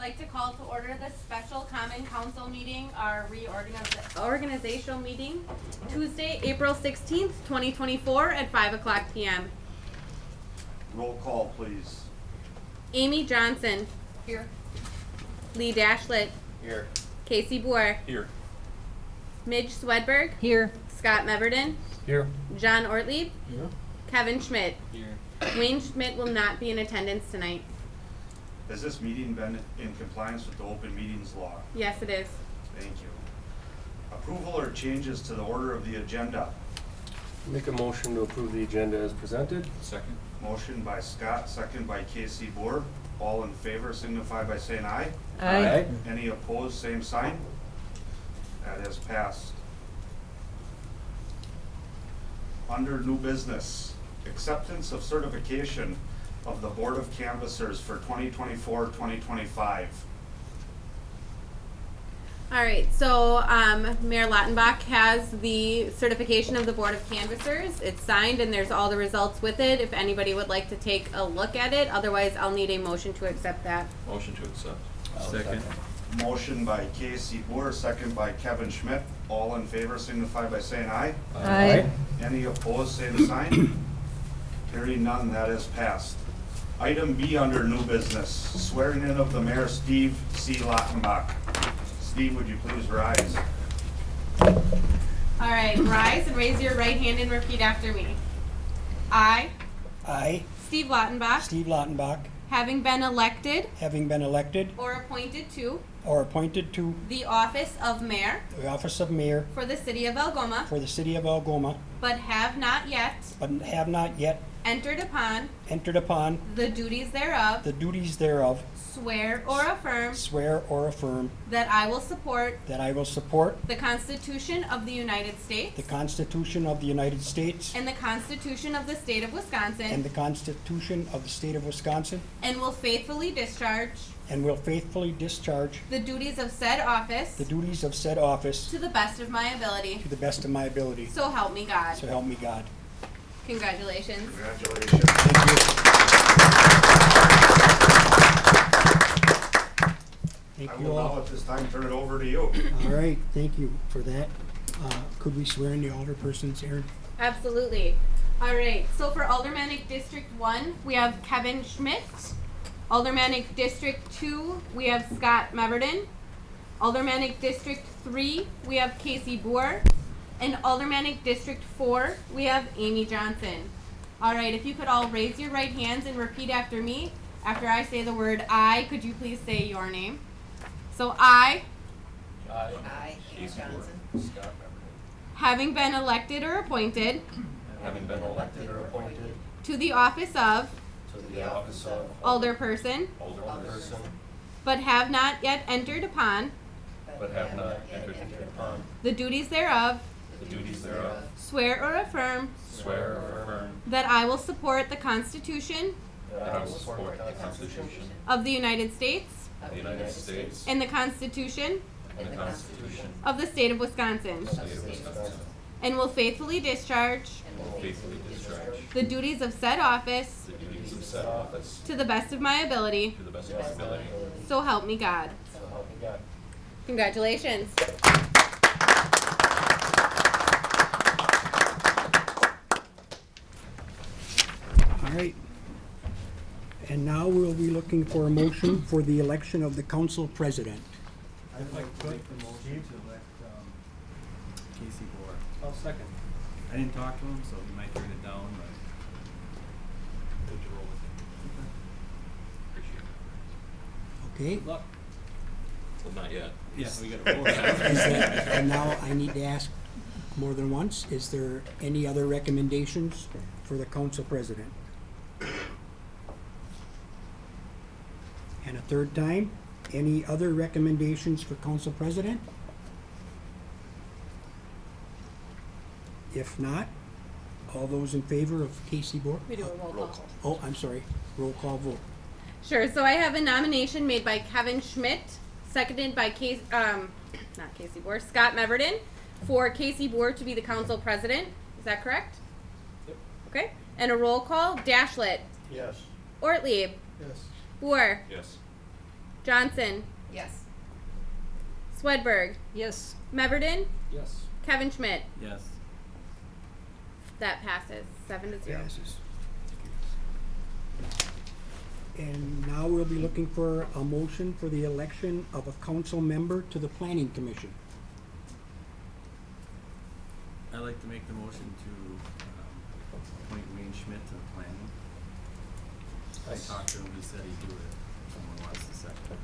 like to call to order the special common council meeting, our organizational meeting, Tuesday, April 16th, 2024 at 5 o'clock p.m. Roll call, please. Amy Johnson. Here. Lee Dashlet. Here. Casey Boer. Here. Midge Swedberg. Here. Scott Meverden. Here. John Ortlieb. Here. Kevin Schmidt. Here. Wayne Schmidt will not be in attendance tonight. Has this meeting been in compliance with the open meetings law? Yes, it is. Thank you. Approval or changes to the order of the agenda? Make a motion to approve the agenda as presented. Second. Motion by Scott, second by Casey Boer. All in favor signify by saying aye. Aye. Any opposed, same sign. That has passed. Under new business, acceptance of certification of the Board of Canvassers for 2024-2025. All right, so Mayor Lautenbach has the certification of the Board of Canvassers. It's signed and there's all the results with it. If anybody would like to take a look at it, otherwise I'll need a motion to accept that. Motion to accept. Second. Motion by Casey Boer, second by Kevin Schmidt. All in favor signify by saying aye. Aye. Any opposed, say the sign. Hearing none, that is passed. Item B under new business, swearing in of the Mayor Steve C. Lautenbach. Steve, would you please rise? All right, rise and raise your right hand and repeat after me. I, I, Steve Lautenbach, Steve Lautenbach, having been elected having been elected or appointed to or appointed to the office of mayor the office of mayor for the city of Algoma, for the city of Algoma, but have not yet but have not yet entered upon entered upon the duties thereof, the duties thereof, swear or affirm swear or affirm that I will support that I will support the Constitution of the United States the Constitution of the United States and the Constitution of the State of and Wisconsin, the Constitution of the state of Wisconsin, and will faithfully discharge and will faithfully discharge the duties of said office the duties of said office to the best of my ability. to the best of my ability. So help me God. So help me God. Congratulations. Congratulations. Thank you. Thank I you will all. now at this time turn it over to you. All right, thank you for that. Could we swear in the alderpersons, Aaron? Absolutely. All right. So for Aldermanic District 1, we have Kevin Schmidt. Aldermanic District 2, we have Scott Meverden. Aldermanic District 3, we have Casey Boer. And Aldermanic District 4, we have Amy Johnson. All right. If you could all raise your right hands and repeat after me. After I say the word I, could you please say your name? So I, I, Amy Johnson. Scott having been elected or appointed Meverden. Having been elected or appointed to the office of to the office of alderperson, alderperson, but have not yet entered upon but have not entered upon the duties thereof, the duties thereof, swear or affirm swear or affirm that I will support the Constitution that I will support the Constitution of the United States of the United States and the Constitution and the Constitution of the State of Wisconsin, of the State of Wisconsin, and will faithfully discharge and will faithfully discharge the duties of said office the duties of said office to the best of my ability. to the best of my ability. So help me God. So help me God. Congratulations. All right. And now we'll be looking for a motion for the election of the council president. I'd like to make the motion to elect Casey Boer. I'll second. I didn't talk to him, so he might turn it down, but Good to roll with him. Appreciate it. Okay? Luck. Well, not yet. yeah, we got a vote. Is that, and now I need to ask more than once, is there any other recommendations for the council president? And a third time, any other recommendations for council president? If not, all those in favor of Casey Boer? We do a roll call. Oh, I'm sorry, roll call vote. Sure. So I have a nomination made by Kevin Schmidt, seconded by Scott Meverden, for Casey Boer to be the council president. Is that correct? Yep. Okay. And a roll call. Dashlet. Yes. Ortlieb. Yes. Boer. Yes. Johnson, Yes. Swedberg, Yes. Meverden, Yes. Kevin Schmidt. Yes. That passes 7-0. Passes. And now we'll be looking for a motion for the election of a council member to the planning commission. I'd like to make the motion to appoint Wayne Schmidt to the planning. I talked to him, he said he'd do it if someone wants to second.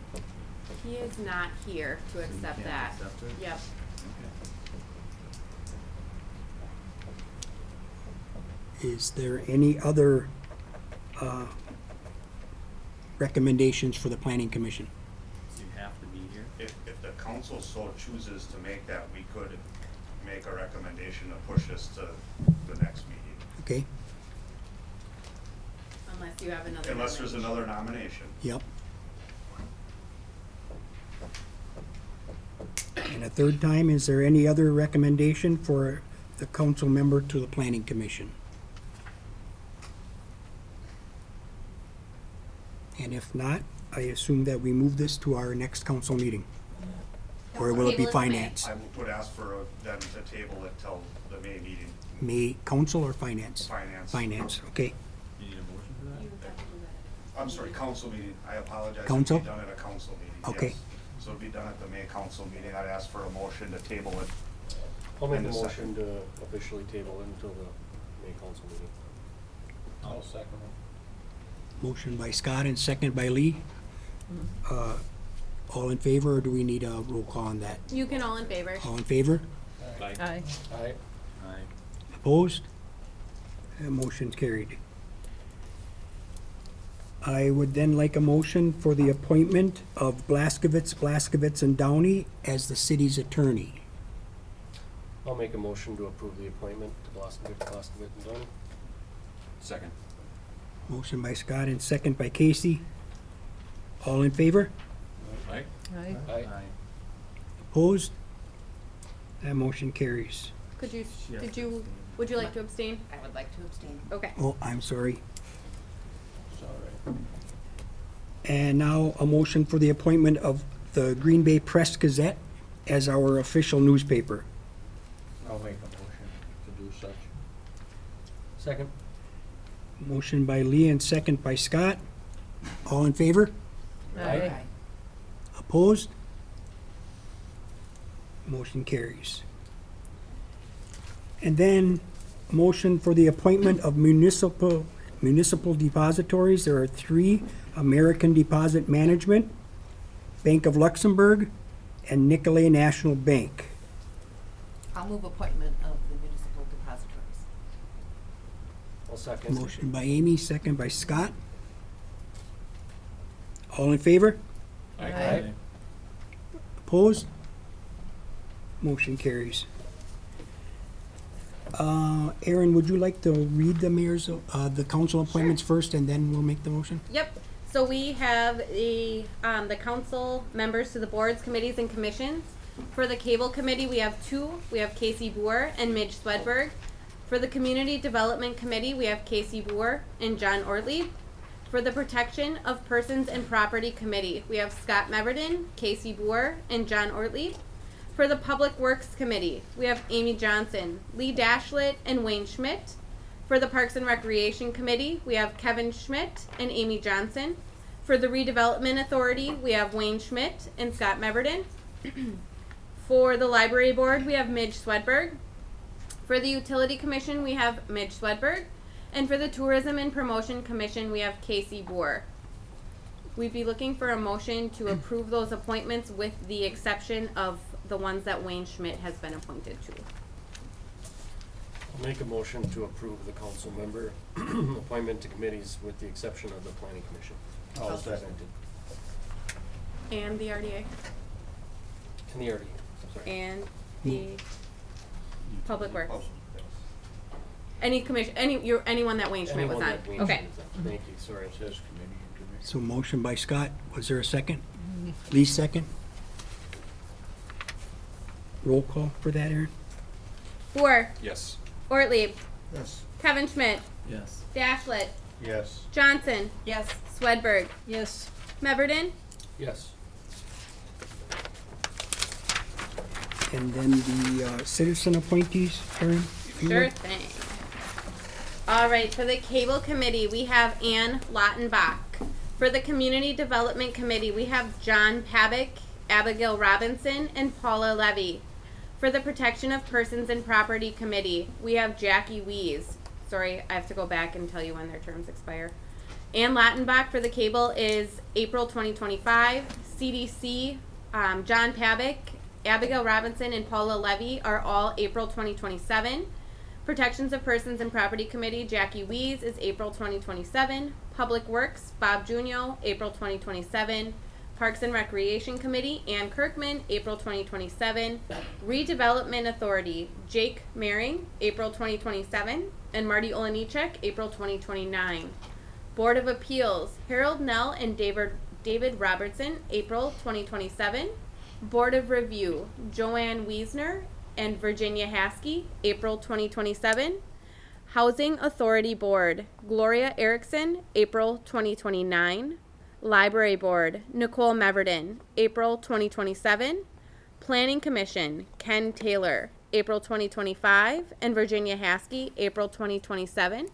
He is not here to So you accept can't that. accept it? Yep. Okay. Is there any other recommendations for the planning commission? So you have to be here? If the council so chooses to make that, we could make a recommendation to push this to the next meeting. Okay, Unless you have another. Unless there's nomination. another nomination. yep. And a third time, is there any other recommendation for the council member to the planning commission? And if not, I assume that we move this to our next council meeting. Or will it be Table it to May. finance? I would ask for them to table it till the May meeting, May, council or finance? finance. Finance, okay. You need a motion for that? You have to do that. I'm sorry, council meeting, I apologize. Council? It'll be done at a council meeting, Okay. yes. So it'll be done at the May council meeting. I'd ask for a motion to table it. I'll make And a a motion to officially table it until the May council meeting. I'll second Motion by Scott and second by Lee. All in favor, or do we need a roll call on that? You can all in favor. All in favor? it. Aye. Aye. Aye. Opposed? Motion's carried. I would then like a motion for the appointment of Blaskovitz, and Downey as the city's attorney. I'll make a motion to approve the appointment to Blaskovich, and Downey. Second. Motion by Scott and second by Casey. All in favor? Aye. Aye. Aye. Opposed? That motion carries. Could you, She has did to you, abstain. would you like to abstain? I would like to abstain. Okay. Oh, I'm sorry. Sorry. And now a motion for the appointment of the Green Bay Press Gazette as our official newspaper. I'll make a motion to do such. Second. Motion by Lee and second by Scott. All in favor? Aye. Opposed? Motion carries. And then, motion for the appointment of municipal depositories. There are 3: American Deposit Management, Bank of Luxembourg, and Nicolay National Bank. I'll move appointment of the municipal depositories. I'll second. Motion by Amy, second by Scott. All in favor? Aye. Opposed? Motion carries. Aaron, would you like to read the mayor's, the council appointments first, and then we'll make the motion? Yep. So we have the council members to the boards, committees, and commissions. For the cable committee, we have 2. We have Casey Boer and Midge Swedberg. For the community development committee, we have Casey Boer and John Ortlieb. For the protection of persons and property committee, we have Scott Meverden, Casey Boer, and John Ortlieb. For the public works committee, we have Amy Johnson, Lee Dashlet, and Wayne Schmidt. For the Parks and Recreation Committee, we have Kevin Schmidt and Amy Johnson. For the Redevelopment Authority, we have Wayne Schmidt and Scott Meverden. For the Library Board, we have Midge Swedberg. For the Utility Commission, we have Midge Swedberg. And for the Tourism and Promotion Commission, we have Casey Boer. We'd be looking for a motion to approve those appointments with the exception of the ones that Wayne Schmidt has been appointed to. I'll make a motion to approve the council member appointment to committees with the exception of the planning commission. I'll second. And the RDA. And the RD, sorry. And the Public Works. Oh, yes. Any commission, anyone that Wayne Schmidt was Anyone on. that Wayne Okay. Schmidt is on. Thank you, sorry. It says committee and commission. So motion by Scott, was there a second? Lee second? Roll call for that, Aaron? Boer, Yes. Ortlieb, Yes. Kevin Schmidt, Yes. Dashlet, Yes. Johnson, Yes. Swedberg, Yes. Meverden, Yes. And then the citizen appointees, Karen? if you Sure would. thing. All right, for the Cable Committee, we have Ann Lautenbach. For the Community Development Committee, we have John Pavick, Abigail Robinson, and Paula Levy. For the Protection of Persons and Property Committee, we have Jackie Wees. Sorry, I have to go back and tell you when their terms expire. Ann Lautenbach for the Cable is April 2025. CDC, John Pavick, Abigail Robinson, and Paula Levy are all April 2027. Protections of Persons and Property Committee, Jackie Wees is April 2027. Public Works, Bob Junio, April 2027. Parks and Recreation Committee, Ann Kirkman, April 2027. Redevelopment Authority, Jake Maring, April 2027. And Marty Olenichek, April 2029. Board of Appeals, Harold Nell and David Robertson, April 2027. Board of Review, Joanne Wiesner and Virginia Haskey, April 2027. Housing Authority Board, Gloria Erickson, April 2029. Library Board, Nicole Meverden, April 2027. Planning Commission, Ken Taylor, April 2025, and Virginia Haskey, April 2027.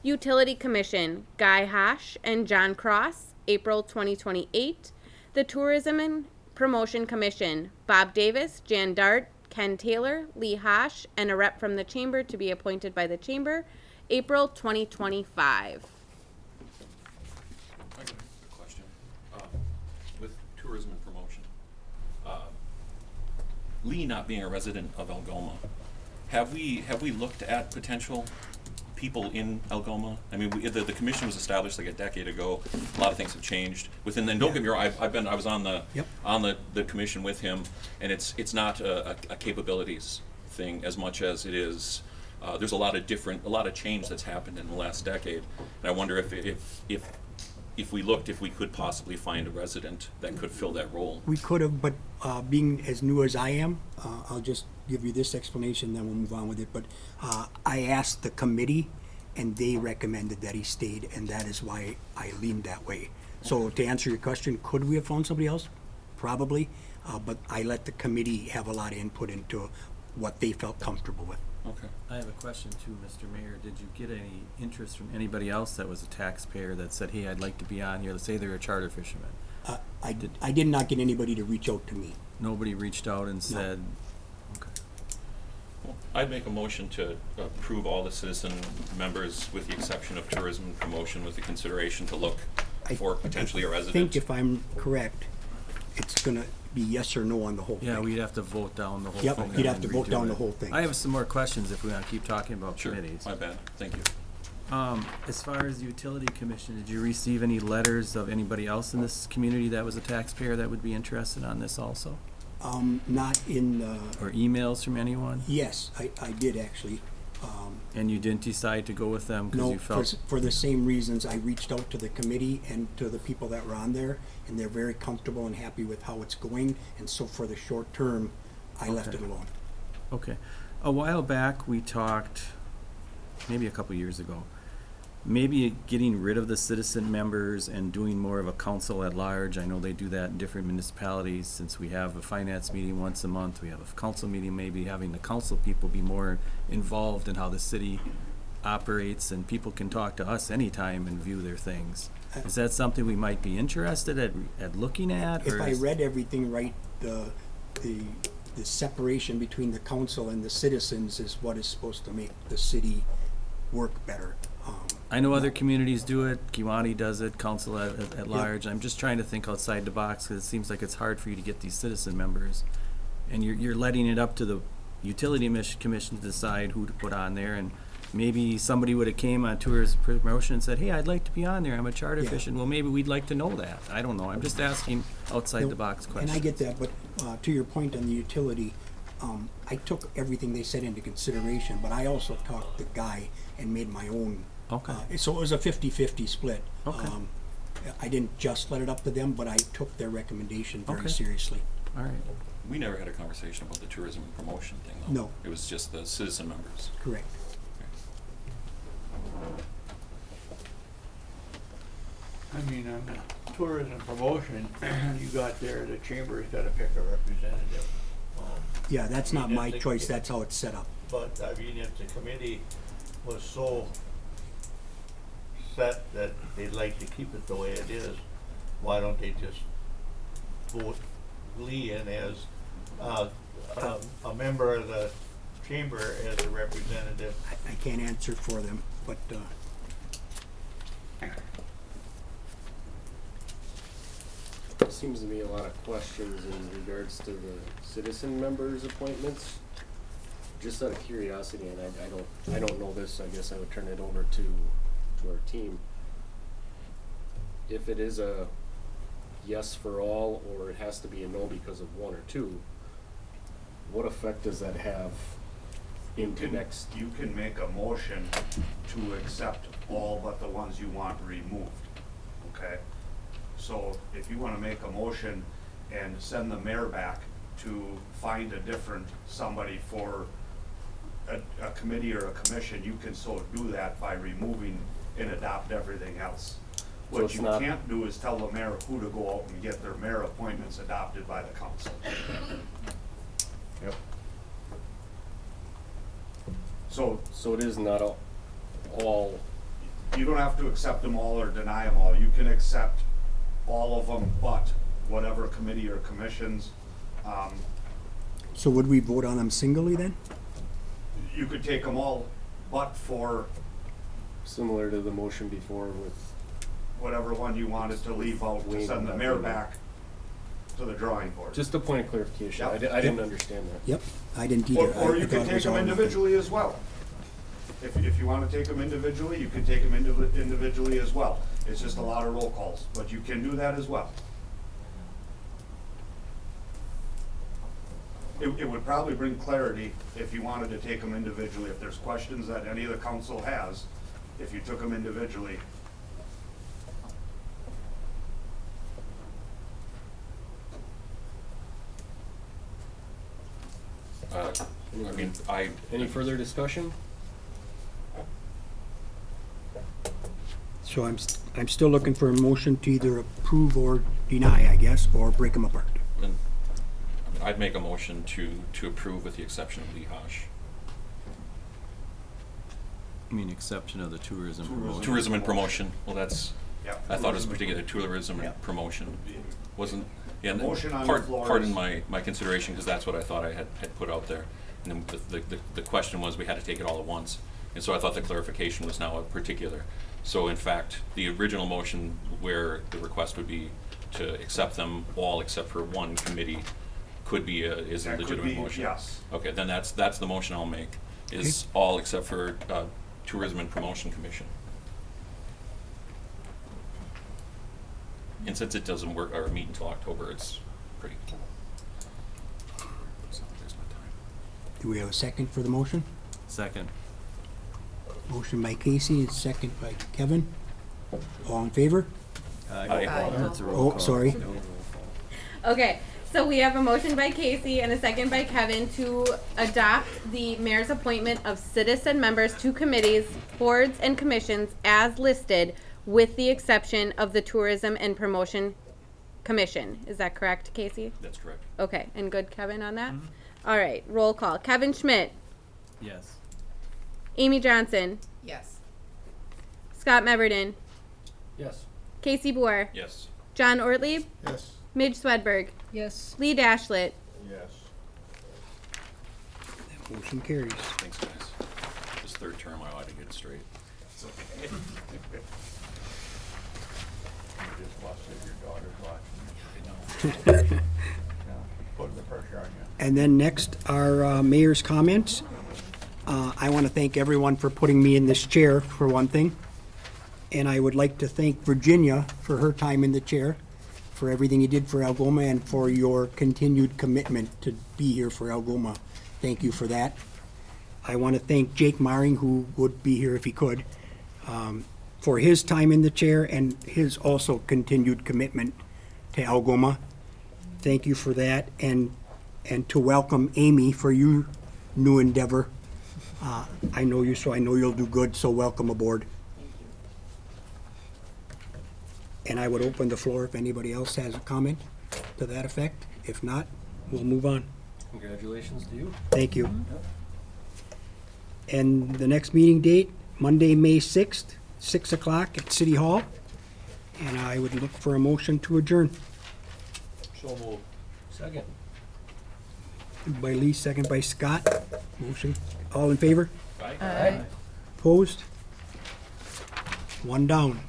Utility Commission, Guy Hash and John Cross, April 2028. The Tourism and Promotion Commission, Bob Davis, Jan Dart, Ken Taylor, Lee Hash, and a rep from the Chamber to be appointed by the Chamber, April 2025. I got a question. With tourism and promotion, Lee not being a resident of Algoma, have we looked at potential people in Algoma? I mean, the commission was established like a decade ago. A lot of things have changed within. Then don't get me wrong. I was on the Yep. on the commission with him, and it's not a capabilities thing as much as it is. There's a lot of change that's happened in the last decade, and I wonder if we looked, if we could possibly find a resident that could fill that role. We could have, but being as new as I am, I'll just give you this explanation, then we'll move on with it. But I asked the committee, and they recommended that he stayed, and that is why I leaned that way. So to answer your question, could we have found somebody else? Probably, but I let the committee have a lot of input into what they felt comfortable with. Okay. I have a question too, Mr. Mayor. Did you get any interest from anybody else that was a taxpayer that said, hey, I'd like to be on here? Let's say they're a charter fisherman. I did not get anybody to reach out to me. Nobody reached out and said, okay. Well, I'd make a motion to approve all the citizen members with the exception of tourism and promotion with the consideration to look for potentially a I resident. think if I'm correct, it's gonna be yes or no on the whole thing. Yeah, we'd have to vote down the whole Yep, thing. you'd and have to then vote redo down it. the whole thing. I have some more questions if we want to keep talking about Sure, committees. my bad. Thank you. As far as the utility commission, did you receive any letters of anybody else in this community that was a taxpayer that would be interested on this also? Not in, Or emails from anyone? yes, I did actually. And you didn't decide to go with them because No, you felt? for the same reasons, I reached out to the committee and to the people that were on there, and they're very comfortable and happy with how it's going, and so for the short term, I left it Okay. alone. Okay. A while back, we talked, maybe a couple years ago, maybe getting rid of the citizen members and doing more of a council at large. I know they do that in different municipalities. Since we have a finance meeting once a month, we have a council meeting, maybe having the council people be more involved in how the city operates, and people can talk to us anytime and view their things. Is that something we might be interested at looking at? If or I is- read everything right, the separation between the council and the citizens is what is supposed to make the city work better. I know other communities do it, Kiwanee does it, council at large. I'm just trying to think outside the box, because it seems like it's hard for you to get these citizen members. And you're letting it up to the utility commission to decide who to put on there, and maybe somebody would've came on tours promotion and said, hey, I'd like to be on there, I'm a charter Yeah. fisherman. Well, maybe we'd like to know that. I don't know, I'm just asking outside the box questions. And I get that, but to your point on the utility, I took everything they said into consideration, but I also talked to Guy and made my own. Okay. So it was a 50-50 split. Okay. I didn't just let it up to them, but I took their recommendation very Okay. seriously. All right. We never had a conversation about the tourism and promotion thing, though. No. It was just the citizen members. Correct. I mean, I'm tourism promotion, you got there, the chamber's gotta pick a representative. Yeah, that's not my That's- choice, that's how it's set up. But, I mean, if the committee was so set that they'd like to keep it the way it is, why don't they just vote Lee in as, a member of the chamber as a representative? I can't answer for them, but, Seems to be a lot of questions in regards to the citizen members' appointments. Just out of curiosity, and I don't know this, I guess I would turn it over to our team. If it is a yes for all, or it has to be a no because of one or two, what effect does that have into next? You can make a motion to accept all but the ones you want removed, okay? So if you wanna make a motion and send the mayor back to find a different somebody for a committee or a commission, you can so do that by removing and adopt everything else. So What it's you not- can't do is tell the mayor who to go out and get their mayor appointments adopted by the council. Yep. So So it is not all, you don't have to accept them all or deny them all. You can accept all of them, but whatever committee or commissions, so would we vote on them singly then? you could take them all, but for similar to the motion before with, whatever one you wanted to leave out to send the mayor back to the drawing board. just a point of clarification, Yeah. I didn't understand that. Yep, I didn't Or, either. or I you thought could it take was them all nothing. individually as well. If you wanna take them individually, you can take them individually as well. It's just a lot of roll calls, but you can do that as well. It would probably bring clarity if you wanted to take them individually. If there's questions that any of the council has, if you took them individually. I mean, Any further discussion? So I'm still looking for a motion to either approve or deny, I guess, or break them apart. I'd make a motion to approve with the exception of Lee Hosh. I mean, exception of the tourism promotion. Tourism and promotion, well, that's, Yeah. I thought it was particular, tourism Yeah. and promotion. Wasn't, yeah, and Motion on the part- floor pardon is- my consideration, because that's what I thought I had put out there. And then the question was, we had to take it all at once. And so I thought the clarification was now a particular. So in fact, the original motion where the request would be to accept them all except for one committee is a That could legitimate be, motion. yes. Okay, then that's the motion I'll make, is all except for Tourism and Promotion Commission. And since it doesn't work or meet until October, it's pretty. So there's my time. Do we have a second for the motion? Second. Motion by Casey and second by Kevin. All in favor? Aye. That's a roll Oh, call. sorry. Okay, so we have a motion by Casey and a second by Kevin to adopt the mayor's appointment of citizen members to committees, boards, and commissions as listed, with the exception of the Tourism and Promotion Commission. Is that correct, Casey? That's correct. Okay, and good, Kevin, on that? All right, roll call. Kevin Schmidt, Yes. Amy Johnson, Yes. Scott Meverden, Yes. Casey Boer, Yes. John Ortlieb, Yes. Midge Swedberg, Yes. Lee Dashlet. Yes. Motion carries. Thanks, guys. This third term, I ought to get it straight. It's okay. You just watch if your daughter's watching. Yeah, putting the pressure on you. And then next are mayor's comments. I want to thank everyone for putting me in this chair, for one thing. And I would like to thank Virginia for her time in the chair, for everything you did for Algoma, and for your continued commitment to be here for Algoma. Thank you for that. I want to thank Jake Maring, who would be here if he could, for his time in the chair and his also continued commitment to Algoma. Thank you for that, and to welcome Amy for your new endeavor. I know you, so I know you'll do good, so welcome aboard. And I would open the floor if anybody else has a comment to that effect. If not, we'll move on. Congratulations to you. Thank you. And the next meeting date, Monday, May 6th, 6 o'clock at City Hall. And I would look for a motion to adjourn. So moved. Second. Moved by Lee, second by Scott. Motion. All in favor? Aye. Opposed? One down.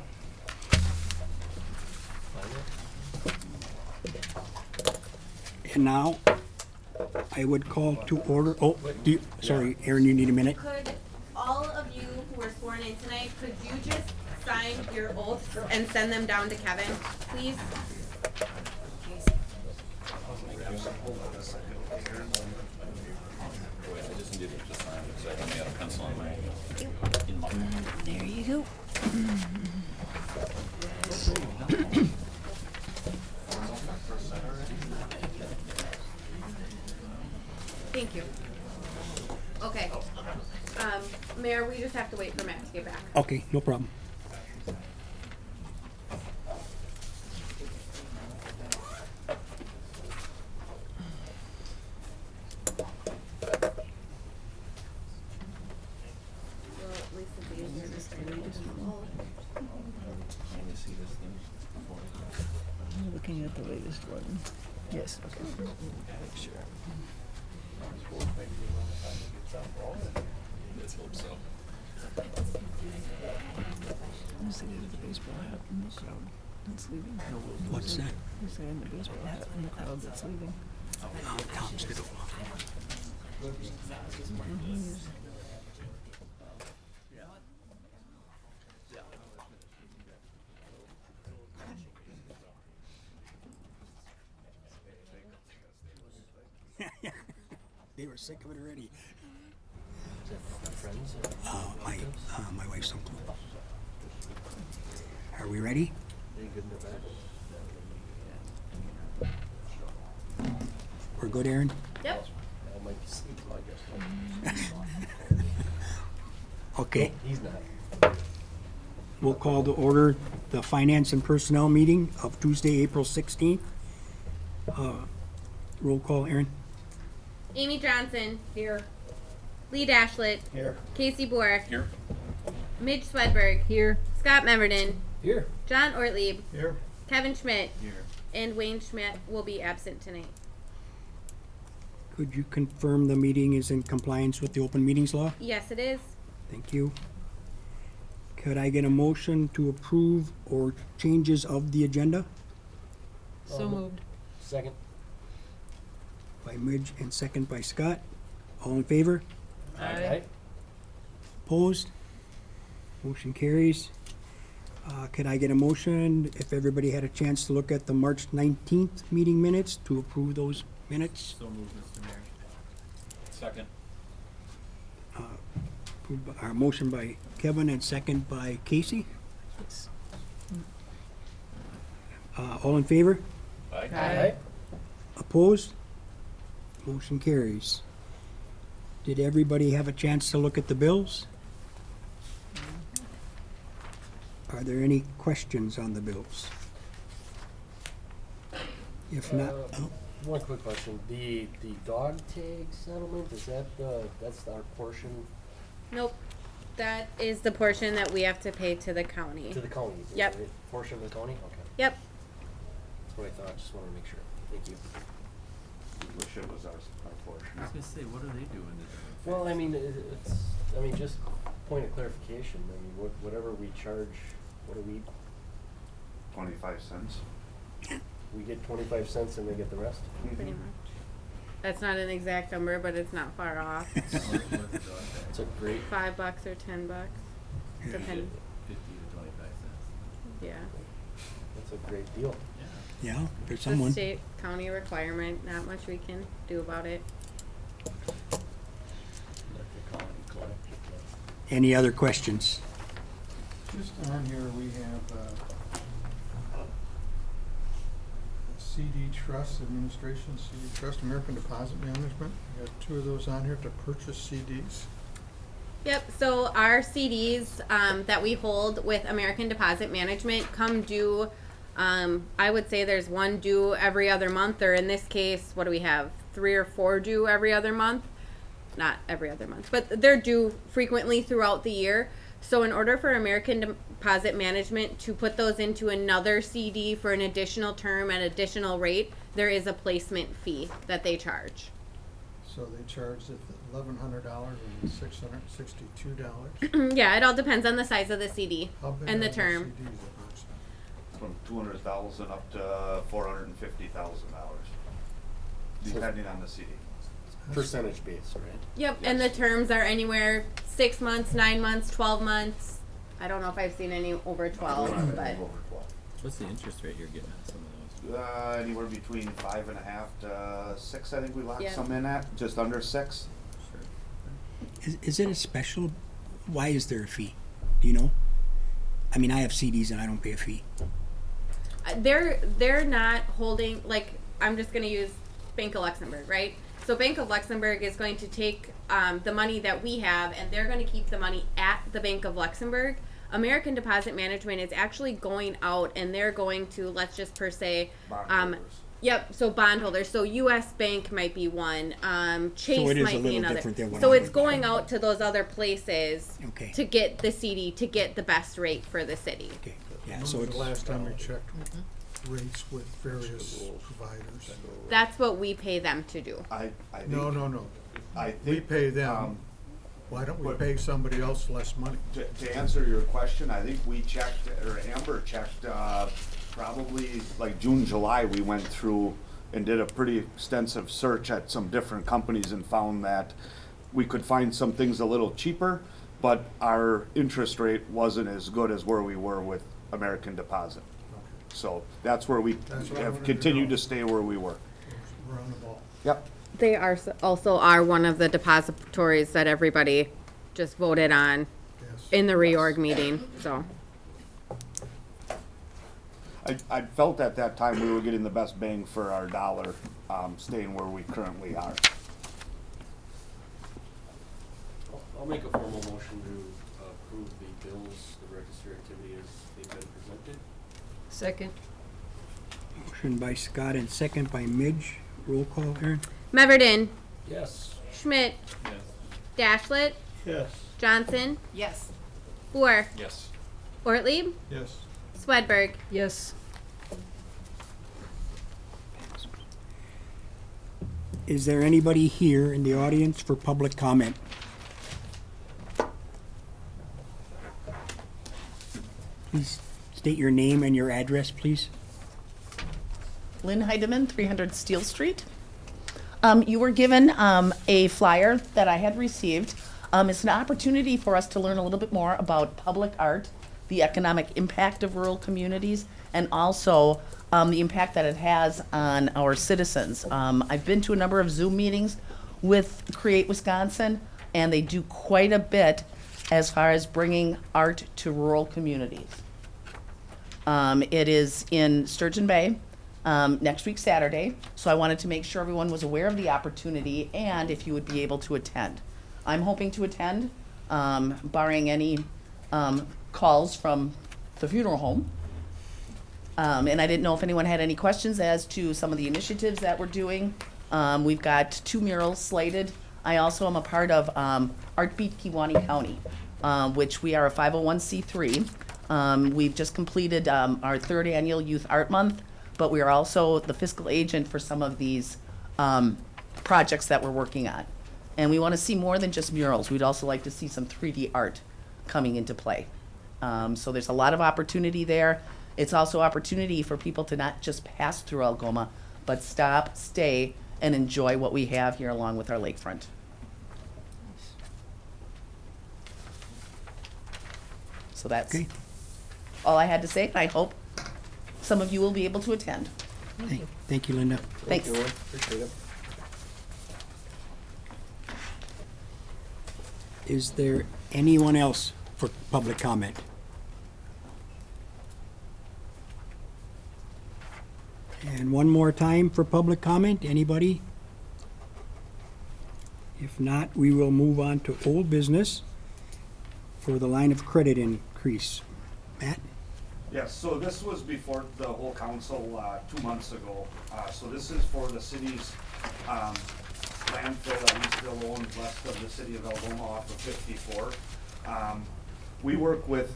And now, I would call to order, oh, sorry, Aaron, you need a minute? Could all of you who were sworn in tonight, could you just sign your oaths and send them down to Kevin, please? I just needed to sign because I only had a pencil on my, in my. There you go. Thank you. Okay. Mayor, we just have to wait for Matt to get back. Okay, no problem. Looking at the latest one. Yes, okay. Let's hope so. Who's the guy with the baseball hat in the crowd that's leaving? What's that? Who's the guy in the baseball hat in the crowd that's leaving? They were sick of it already. Friends? My wife's uncle. Are we ready? Are you good in the back? We're good, Aaron? Yep. I might be sleeping, I guess. Okay, He's not. we'll call to order the Finance and Personnel meeting of Tuesday, April 16th. Roll call, Aaron? Amy Johnson. Here. Lee Dashlet. Here. Casey Boer. Here. Midge Swedberg. Here. Scott Meverden. Here. John Ortlieb. Here. Kevin Schmidt. Here. And Wayne Schmidt will be absent tonight. Could you confirm the meeting is in compliance with the open meetings law? Yes, it is. Thank you. Could I get a motion to approve or changes of the agenda So moved. Second. by Midge and second by Scott? All in favor? Aye. Opposed? Motion carries. Could I get a motion, if everybody had a chance to look at the March 19th meeting minutes, to approve those minutes? So moved, Mr. Mayor. Second. Our motion by Kevin and second by Casey. All in favor? Aye. Opposed? Motion carries. Did everybody have a chance to look at the bills? Are there any questions on the bills? If not, oh, One quick question. The dog tag settlement, is that that's our portion Nope. That is the portion that we have to pay to the county. to the county? is it Yep. right? Portion of the county? Okay. Yep. That's what I thought. Just wanted to make sure. Thank you. Wish it was our portion. I was gonna say, what are they doing to Well, I mean, just point of clarification. I mean, whatever we charge, what do we 25 cents. get 25 cents and they get the rest? Pretty much. That's not an exact number, but it's not far off. It's a great. $5 or $10, depending. 50 to 25 cents. Yeah. That's a great deal. yeah, there's It's a someone. state county requirement. Not much we can do about it. Any other questions? Just on here, we have CD Trust Administration, CD Trust American Deposit Management. We got two of those on here to purchase CDs. Yep, so our CDs that we hold with American Deposit Management come due I would say there's one due every other month, or in this case, what do we have? 3 or 4 due every other month? Not every other month, but they're due frequently throughout the year. So in order for American Deposit Management to put those into another CD for an additional term at additional rate, there is a placement fee that they charge. So they charged it $1,100 and $662. Yeah, it all depends on the size of the CD How big and are the term. CDs approximately? From 200,000 up to $450,000, depending on the CD. Percentage base, right? Yep, and the terms are anywhere 6 months, 9 months, 12 months. I don't know if I've seen any over 12, but What's the interest rate you're getting on some of those? Anywhere between 5.5 to 6, I think we locked Yeah. some in at, just under 6. Is it a special? Why is there a fee? Do you know? I mean, I have CDs and I don't pay a fee. they're not holding, like, I'm just going to use Bank of Luxembourg, right? So Bank of Luxembourg is going to take the money that we have, and they're going to keep the money at the Bank of Luxembourg. American Deposit Management is actually going out, and they're going to, let's just per se, Bondholders. yep, so bondholders. So U.S. Bank might be one. Chase So it is a might be little another. different than what So I it's would- going out to those other places Okay. to get the CD, to get the best rate for the city. Okay. Yeah. When So was it's the last time we checked rates with various providers? That's what we pay them to do. I think, No. I We think, pay them. um, Why don't we but- pay somebody else less money? to answer your question, I think we checked, or Amber checked, probably like June, July, we went through and did a pretty extensive search at some different companies and found that we could find some things a little cheaper, but our interest rate wasn't as good as where we were with American Deposit. So that's where we That's what I have wanted to continued know. to stay where we were. We're on the ball. Yep. They are also are one of the depositories that everybody just voted on Yes. in the reorg meeting, so. I felt at that time we were getting the best bang for our dollar, staying where we currently are. I'll make a formal motion to approve the bills, the register activity as they've been presented. Second. motion by Scott and second by Midge. Roll call, Aaron. Meverden, Yes. Schmidt, Dashlet, Yes. Johnson, Yes. Boer, Yes. Ortlieb, Yes. Swedberg. Yes. Is there anybody here in the audience for public comment? Please state your name and your address, please. Lynn Heidemann, 300 Steel Street. You were given a flyer that I had received. It's an opportunity for us to learn a little bit more about public art, the economic impact of rural communities, and also the impact that it has on our citizens. I've been to a number of Zoom meetings with Create Wisconsin, and they do quite a bit as far as bringing art to rural communities. It is in Sturgeon Bay next week, Saturday. So I wanted to make sure everyone was aware of the opportunity and if you would be able to attend. I'm hoping to attend, barring any calls from the funeral home. And I didn't know if anyone had any questions as to some of the initiatives that we're doing. We've got 2 murals slated. I also am a part of Art Beat Kewaunee County, which we are a 501c3. We've just completed our 3rd annual Youth Art Month, but we are also the fiscal agent for some of these projects that we're working on. And we want to see more than just murals. We'd also like to see some 3D art coming into play. So there's a lot of opportunity there. It's also opportunity for people to not just pass through Algoma, but stop, stay, and enjoy what we have here along with our lakefront. So that's Okay. all I had to say, and I hope some of you will be able to attend. Thank you, Linda. Thanks. Thank you, appreciate it. Is there anyone else for public comment? And one more time for public comment, anybody? If not, we will move on to old business for the line of credit increase. Matt? Yes, so this was before the whole council, 2 months ago. So this is for the city's, landfill that we still own west of the city of Algoma off of 54. We work with,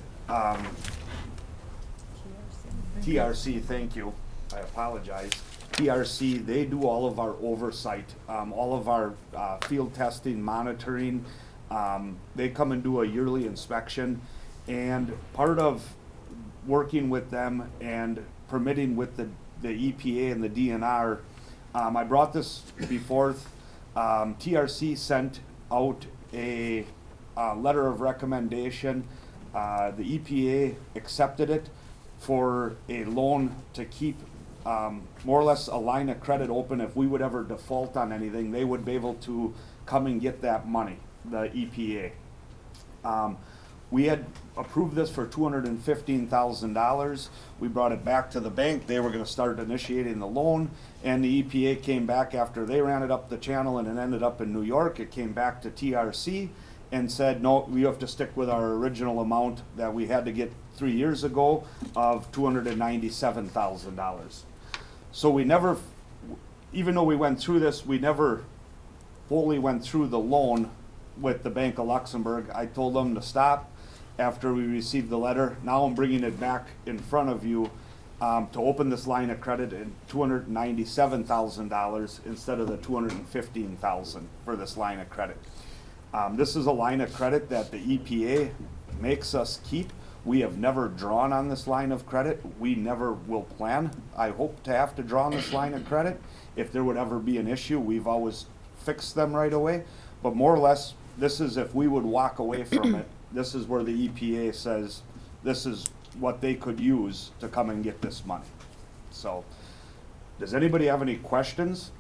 TRC, thank you, I apologize. TRC, they do all of our oversight, all of our, field testing, monitoring. They come and do a yearly inspection, and part of working with them and permitting with the EPA and the DNR, I brought this before, TRC sent out a letter of recommendation. The EPA accepted it for a loan to keep more or less a line of credit open. If we would ever default on anything, they would be able to come and get that money, the EPA. We had approved this for $215,000. We brought it back to the bank. They were gonna start initiating the loan, and the EPA came back after they ran it up the channel and it ended up in New York. It came back to TRC and said, no, we have to stick with our original amount that we had to get 3 years ago of $297,000. So we never, even though we went through this, we never fully went through the loan with the Bank of Luxembourg. I told them to stop after we received the letter. Now I'm bringing it back in front of you to open this line of credit at $297,000 instead of the $215,000 for this line of credit. This is a line of credit that the EPA makes us keep. We have never drawn on this line of credit. We never will plan. I hope to have to draw on this line of credit. If there would ever be an issue, we've always fixed them right away. But more or less, this is if we would walk away from it, this is where the EPA says this is what they could use to come and get this money. So, does anybody have any questions?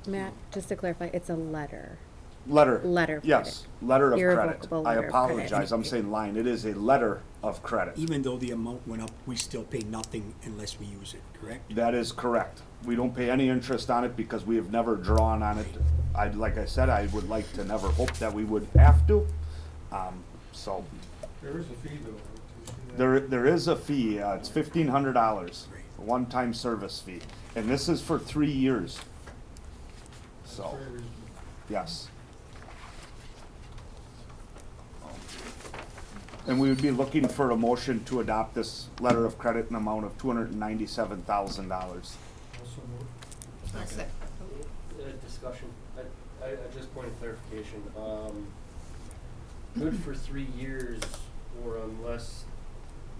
Matt, just to clarify, it's a letter. Letter. Letter of Yes, letter of credit. Irrevocable I letter of credit. apologize, I'm saying line. It is a letter of credit. Even though the amount went up, we still pay nothing unless we use it, correct? That is correct. We don't pay any interest on it because we have never drawn on it. Like I said, I would like to never hope that we would have to. So, There is a fee though. Did you see that? there is a fee, it's $1,500, a one-time service fee. And this is for 3 years. So, Very reasonable. yes. And we would be looking for a motion to adopt this letter of credit in amount of $297,000. Also move. Discussion, I just point of clarification, good for 3 years or unless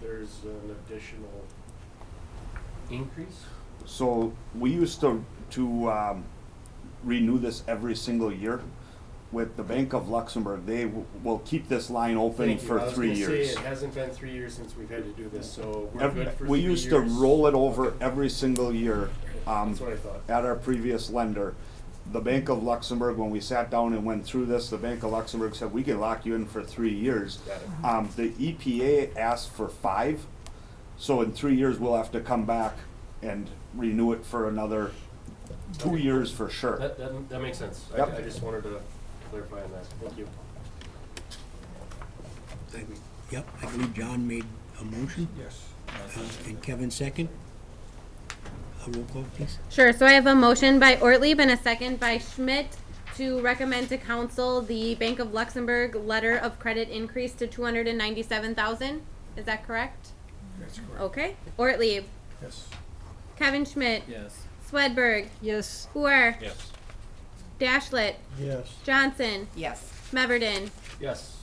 there's an additional increase? So we used to renew this every single year. With the Bank of Luxembourg, they will keep this line open Thank you. for I was 3 gonna say, years. it hasn't been 3 years since we've had to do this, so we're good for 3 We years. used to roll it over every single year. That's what I thought. At our previous lender. The Bank of Luxembourg, when we sat down and went through this, the Bank of Luxembourg said, we can lock you in for 3 years. Got it. The EPA asked for 5, so in 3 years, we'll have to come back and renew it for another 2 years for sure. That makes sense. Yep. I just wanted to clarify on that. Thank you. Yep, I believe John made a motion, Yes. and Kevin second. A roll call, please. Sure, so I have a motion by Ortlieb and a second by Schmidt to recommend to council the Bank of Luxembourg letter of credit increase to $297,000. Is that correct? That's correct. Okay. Ortlieb, Yes. Kevin Schmidt, Yes. Swedberg, Yes. Hoare, Yes. Dashlet, Yes. Johnson, Yes. Meverden. Yes.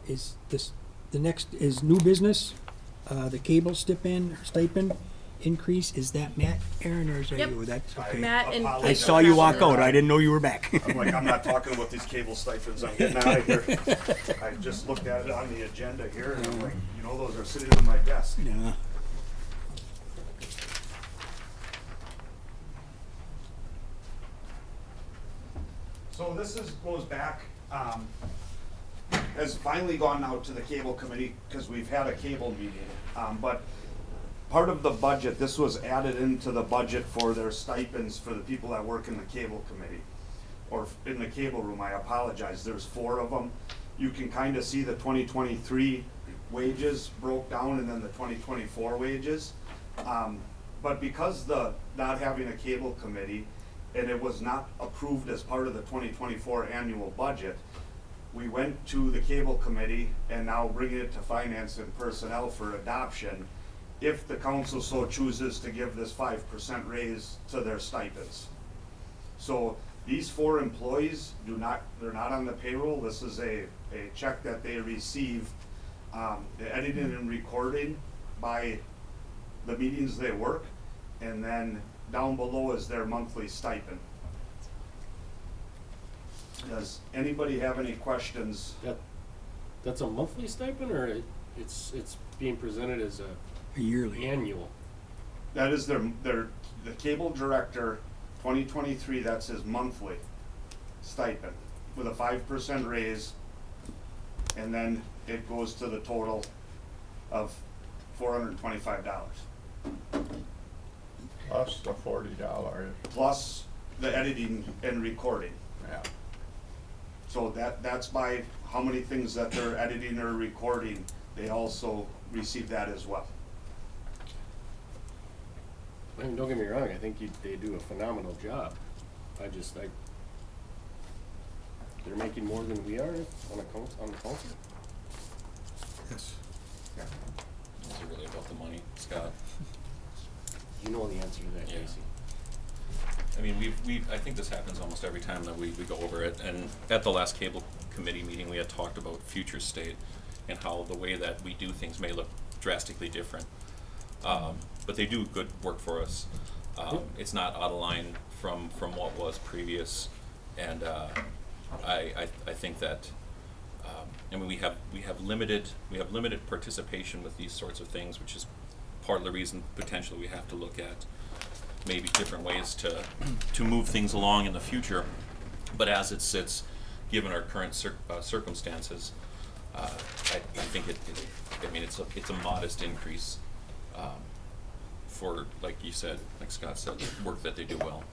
Is this, the next is new business, the cable stipend increase, is that Matt, Aaron, or is that Yep. you? That's okay. Matt and apologize. I saw you walk out, I didn't know you were back. I'm like, I'm not talking about these cable stipends, I'm getting out of here. I just looked at it on the agenda here, and I'm like, you know, those are sitting on my desk. Yeah. So this goes back, has finally gone out to the cable committee, because we've had a cable meeting. But part of the budget, this was added into the budget for their stipends for the people that work in the cable committee. or in the cable room, I apologize, there's 4 of them. You can kind of see the 2023 wages broke down and then the 2024 wages. But because not having a cable committee, and it was not approved as part of the 2024 annual budget, we went to the cable committee and now bringing it to finance and personnel for adoption, if the council so chooses to give this 5% raise to their stipends. So these 4 employees they're not on the payroll. This is a check that they receive, the editing and recording by the meetings they work, and then down below is their monthly stipend. Does anybody have any questions? That's a monthly stipend, or it's being presented as A yearly. annual? That is the cable director, 2023, that's his monthly stipend with a 5% raise, and then it goes to the total of $425, Plus the $40. plus the editing and recording. Yeah. So that's by how many things that they're editing or recording, they also receive that as well. I mean, don't get me wrong, I think they do a phenomenal job. They're making more than we are on the council. Yes. Is it really about the money, Scott? You know the answer to that, Yeah. Casey. I mean, I think this happens almost every time that we go over it, and at the last cable committee meeting, we had talked about future state and how the way that we do things may look drastically different. But they do good work for us. It's not out of line from what was previous, and I think that I mean we have limited participation with these sorts of things, which is part of the reason potentially we have to look at maybe different ways to move things along in the future. But as it sits, given our current circumstances, I think it's a modest increase for, like you said, like Scott said, the work that they do well.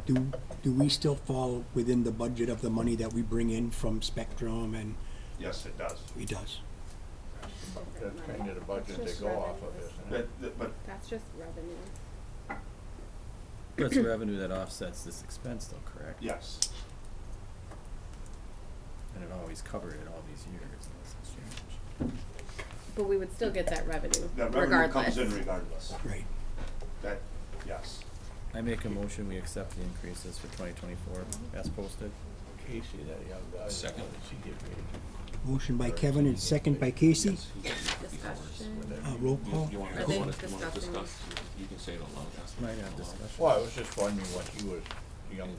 Do we still fall within the budget of the money that we bring in from Spectrum, and Yes, it does. it does? That's kind of the budget they Just go off of, revenues. isn't it? But That's just revenue. But it's revenue that offsets this expense though, correct? yes, And it always covered it all these years unless it's changed. But we would still get that revenue that revenue regardless. comes in regardless. Right. That, yes. I make a motion, we accept the increases for 2024 as posted. Casey, that young guy. Second. What does he get paid? Motion by Kevin and second by Casey. Yes, he can do the hours. Discussion. Roll call. You want I to think discuss? discussing. You can say it out loud. ask them Might out have loud. discussion. Well, I was just wondering what he was, young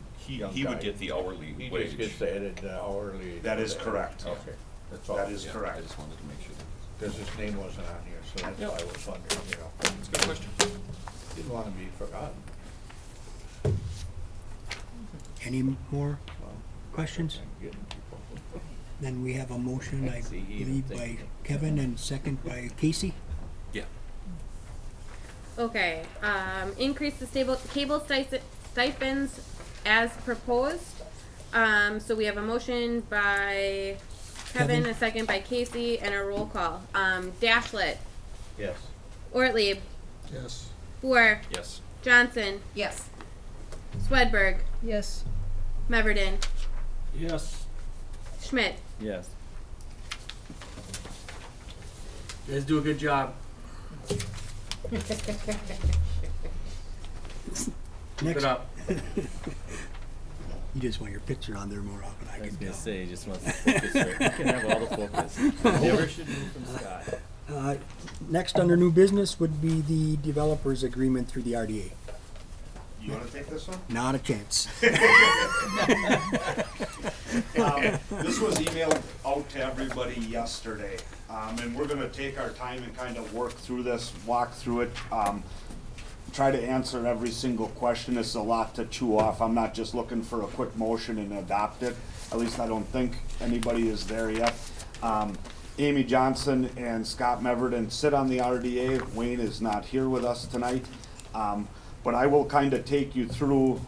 He would guy. get the hourly He wage. just gets the edit hourly. That is correct. Okay, that's all. That is Yeah, correct. I just wanted to make sure. Because his name wasn't on here, so that's Yep. why I was wondering, It's a good question. Didn't want to be forgotten. Any more Well, questions? I'm getting people. Then we have a motion, I See, he even believe, by thinks- Kevin and second by Casey. Yeah. Okay, increase the cable stipends as proposed. So we have a motion by Kevin, Kevin. a second by Casey, and a roll call. Dashlet, Yes. Ortlieb, Yes. Boer, Yes. Johnson, Yes. Swedberg, Yes. Meverden, Yes. Schmidt. Yes. You guys do a good job. Keep Next, it up. you just want your picture on there more often, I I was can gonna tell. say, he just wants the focus right. You can have all the focus. Never should move from Scott. Next, under new business, would be the developers agreement through the RDA. You want to take this one? Not a chance. This was emailed out to everybody yesterday, and we're gonna take our time and kind of work through this, walk through it, try to answer every single question. It's a lot to chew off. I'm not just looking for a quick motion and adopt it. At least I don't think anybody is there yet. Amy Johnson and Scott Meverden sit on the RDA. Wayne is not here with us tonight. But I will kind of take you through,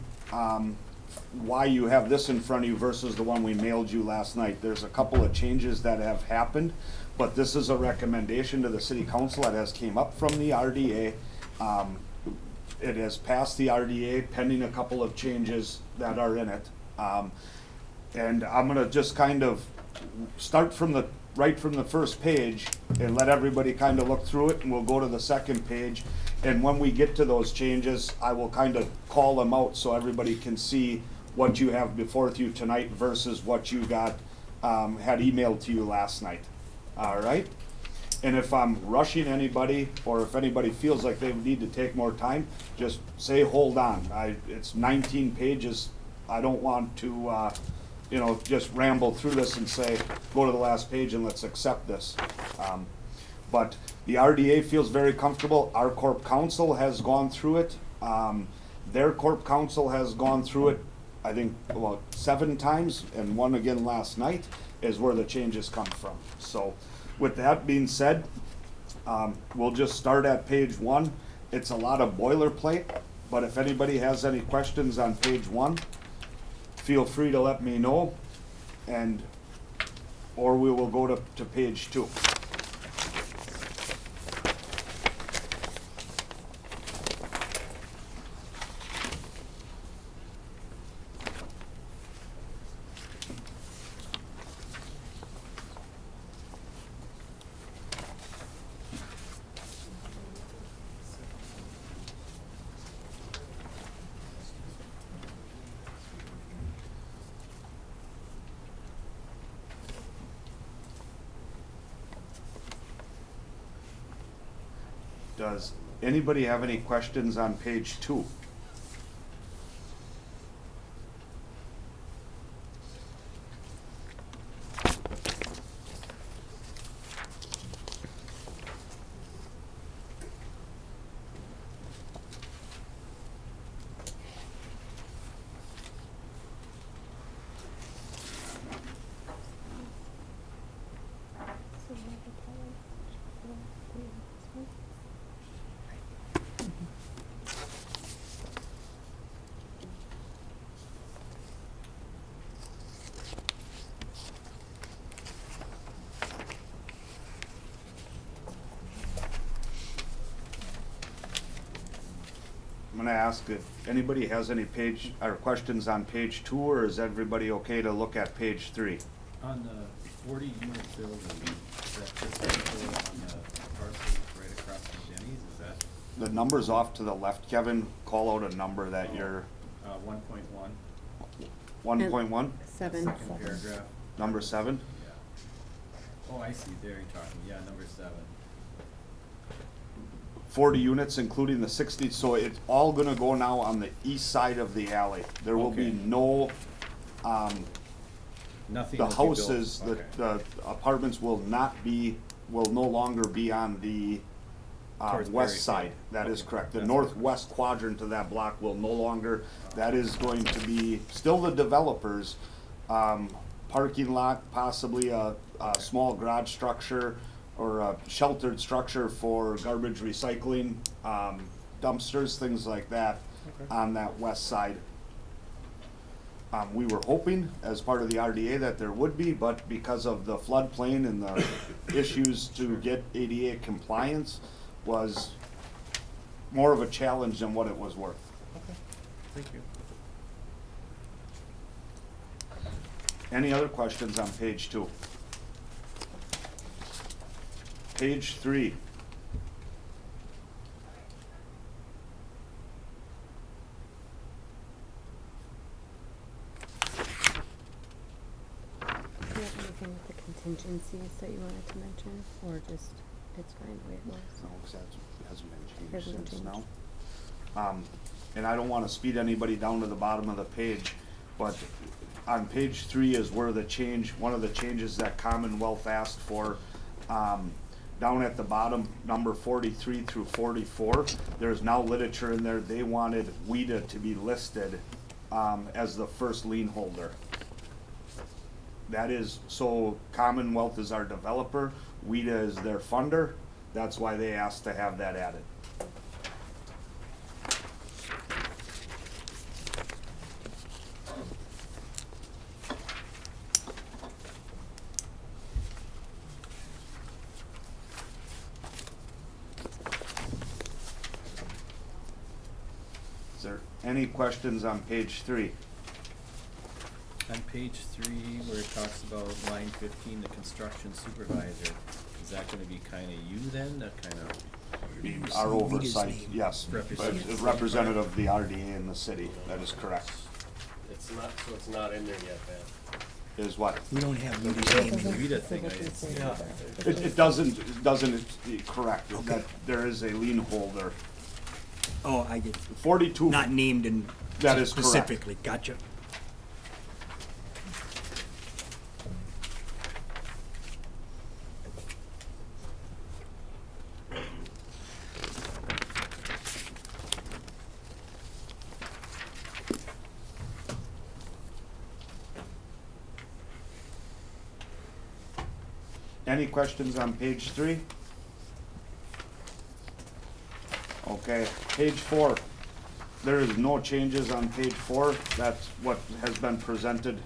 why you have this in front of you versus the one we mailed you last night. There's a couple of changes that have happened, but this is a recommendation to the city council that has came up from the RDA. It has passed the RDA pending a couple of changes that are in it. And I'm gonna just kind of start from right from the first page and let everybody kind of look through it, and we'll go to the second page. And when we get to those changes, I will kind of call them out so everybody can see what you have before you tonight versus what you got, had emailed to you last night. All right? And if I'm rushing anybody, or if anybody feels like they need to take more time, just say, hold on. It's 19 pages. I don't want to, just ramble through this and say, go to the last page and let's accept this. But the RDA feels very comfortable. Our corp council has gone through it. Their corp council has gone through it, I think, about 7 times, and one again last night is where the changes come from. So with that being said, we'll just start at page 1. It's a lot of boilerplate, but if anybody has any questions on page 1, feel free to let me know, or we will go to page 2. Does anybody have any questions on page 2? I'm gonna ask if anybody has any page or questions on page 2, or is everybody okay to look at page 3? On the 40 unit building, is that just on the parcel right across from Denny's, is that, The number's off to the left, Kevin. Call out a number that you're 1.1, 1.1, 7. second paragraph? number 7. Yeah. Oh, I see, there you're talking, yeah, number 7. 40 units, including the 60, so it's all gonna go now on the east side of the alley. There will be Okay. no, Nothing the will be built. houses, Okay. the apartments will no longer be on the Towards west Berry side. Field. That is Okay. correct. The That's northwest quadrant of that block will no longer, that is going to be still the developers, parking lot, possibly a small garage structure or a sheltered structure for garbage recycling, dumpsters, things like that on that west side. We were hoping, as part of the RDA, that there would be, but because of the floodplain and the issues to get ADA compliance was more of a challenge than what it was worth. Okay, thank you. Any other questions on page 2? Page 3. Do you have anything with the contingencies that you wanted to mention, or just, it's fine the way it was? No, 'cause that hasn't been changed Hasn't since changed. now. And I don't wanna speed anybody down to the bottom of the page, but on page 3 is where the change, one of the changes that Commonwealth asked for, down at the bottom, number 43 through 44, there's now literature in there, they wanted WIDA to be listed, as the first lien holder. That is, so Commonwealth is our developer, WIDA is their funder, that's why they asked to have that added. Is there any questions on page 3? On page 3, where it talks about line 15, the construction supervisor, is that gonna be kinda you then, that kinda? Our oversight, yes, but Representative. representative of the RDA in the city, that is correct. It's not, so it's not in there yet, man. Is what? We don't have The Rudy's name. Rita thing, I didn't see that. It doesn't, correct, that there is a lien holder. Oh, I get, 42. not named in That is correct. specifically, gotcha. Any questions on page 3? Okay, page 4. There is no changes on page 4. That's what has been presented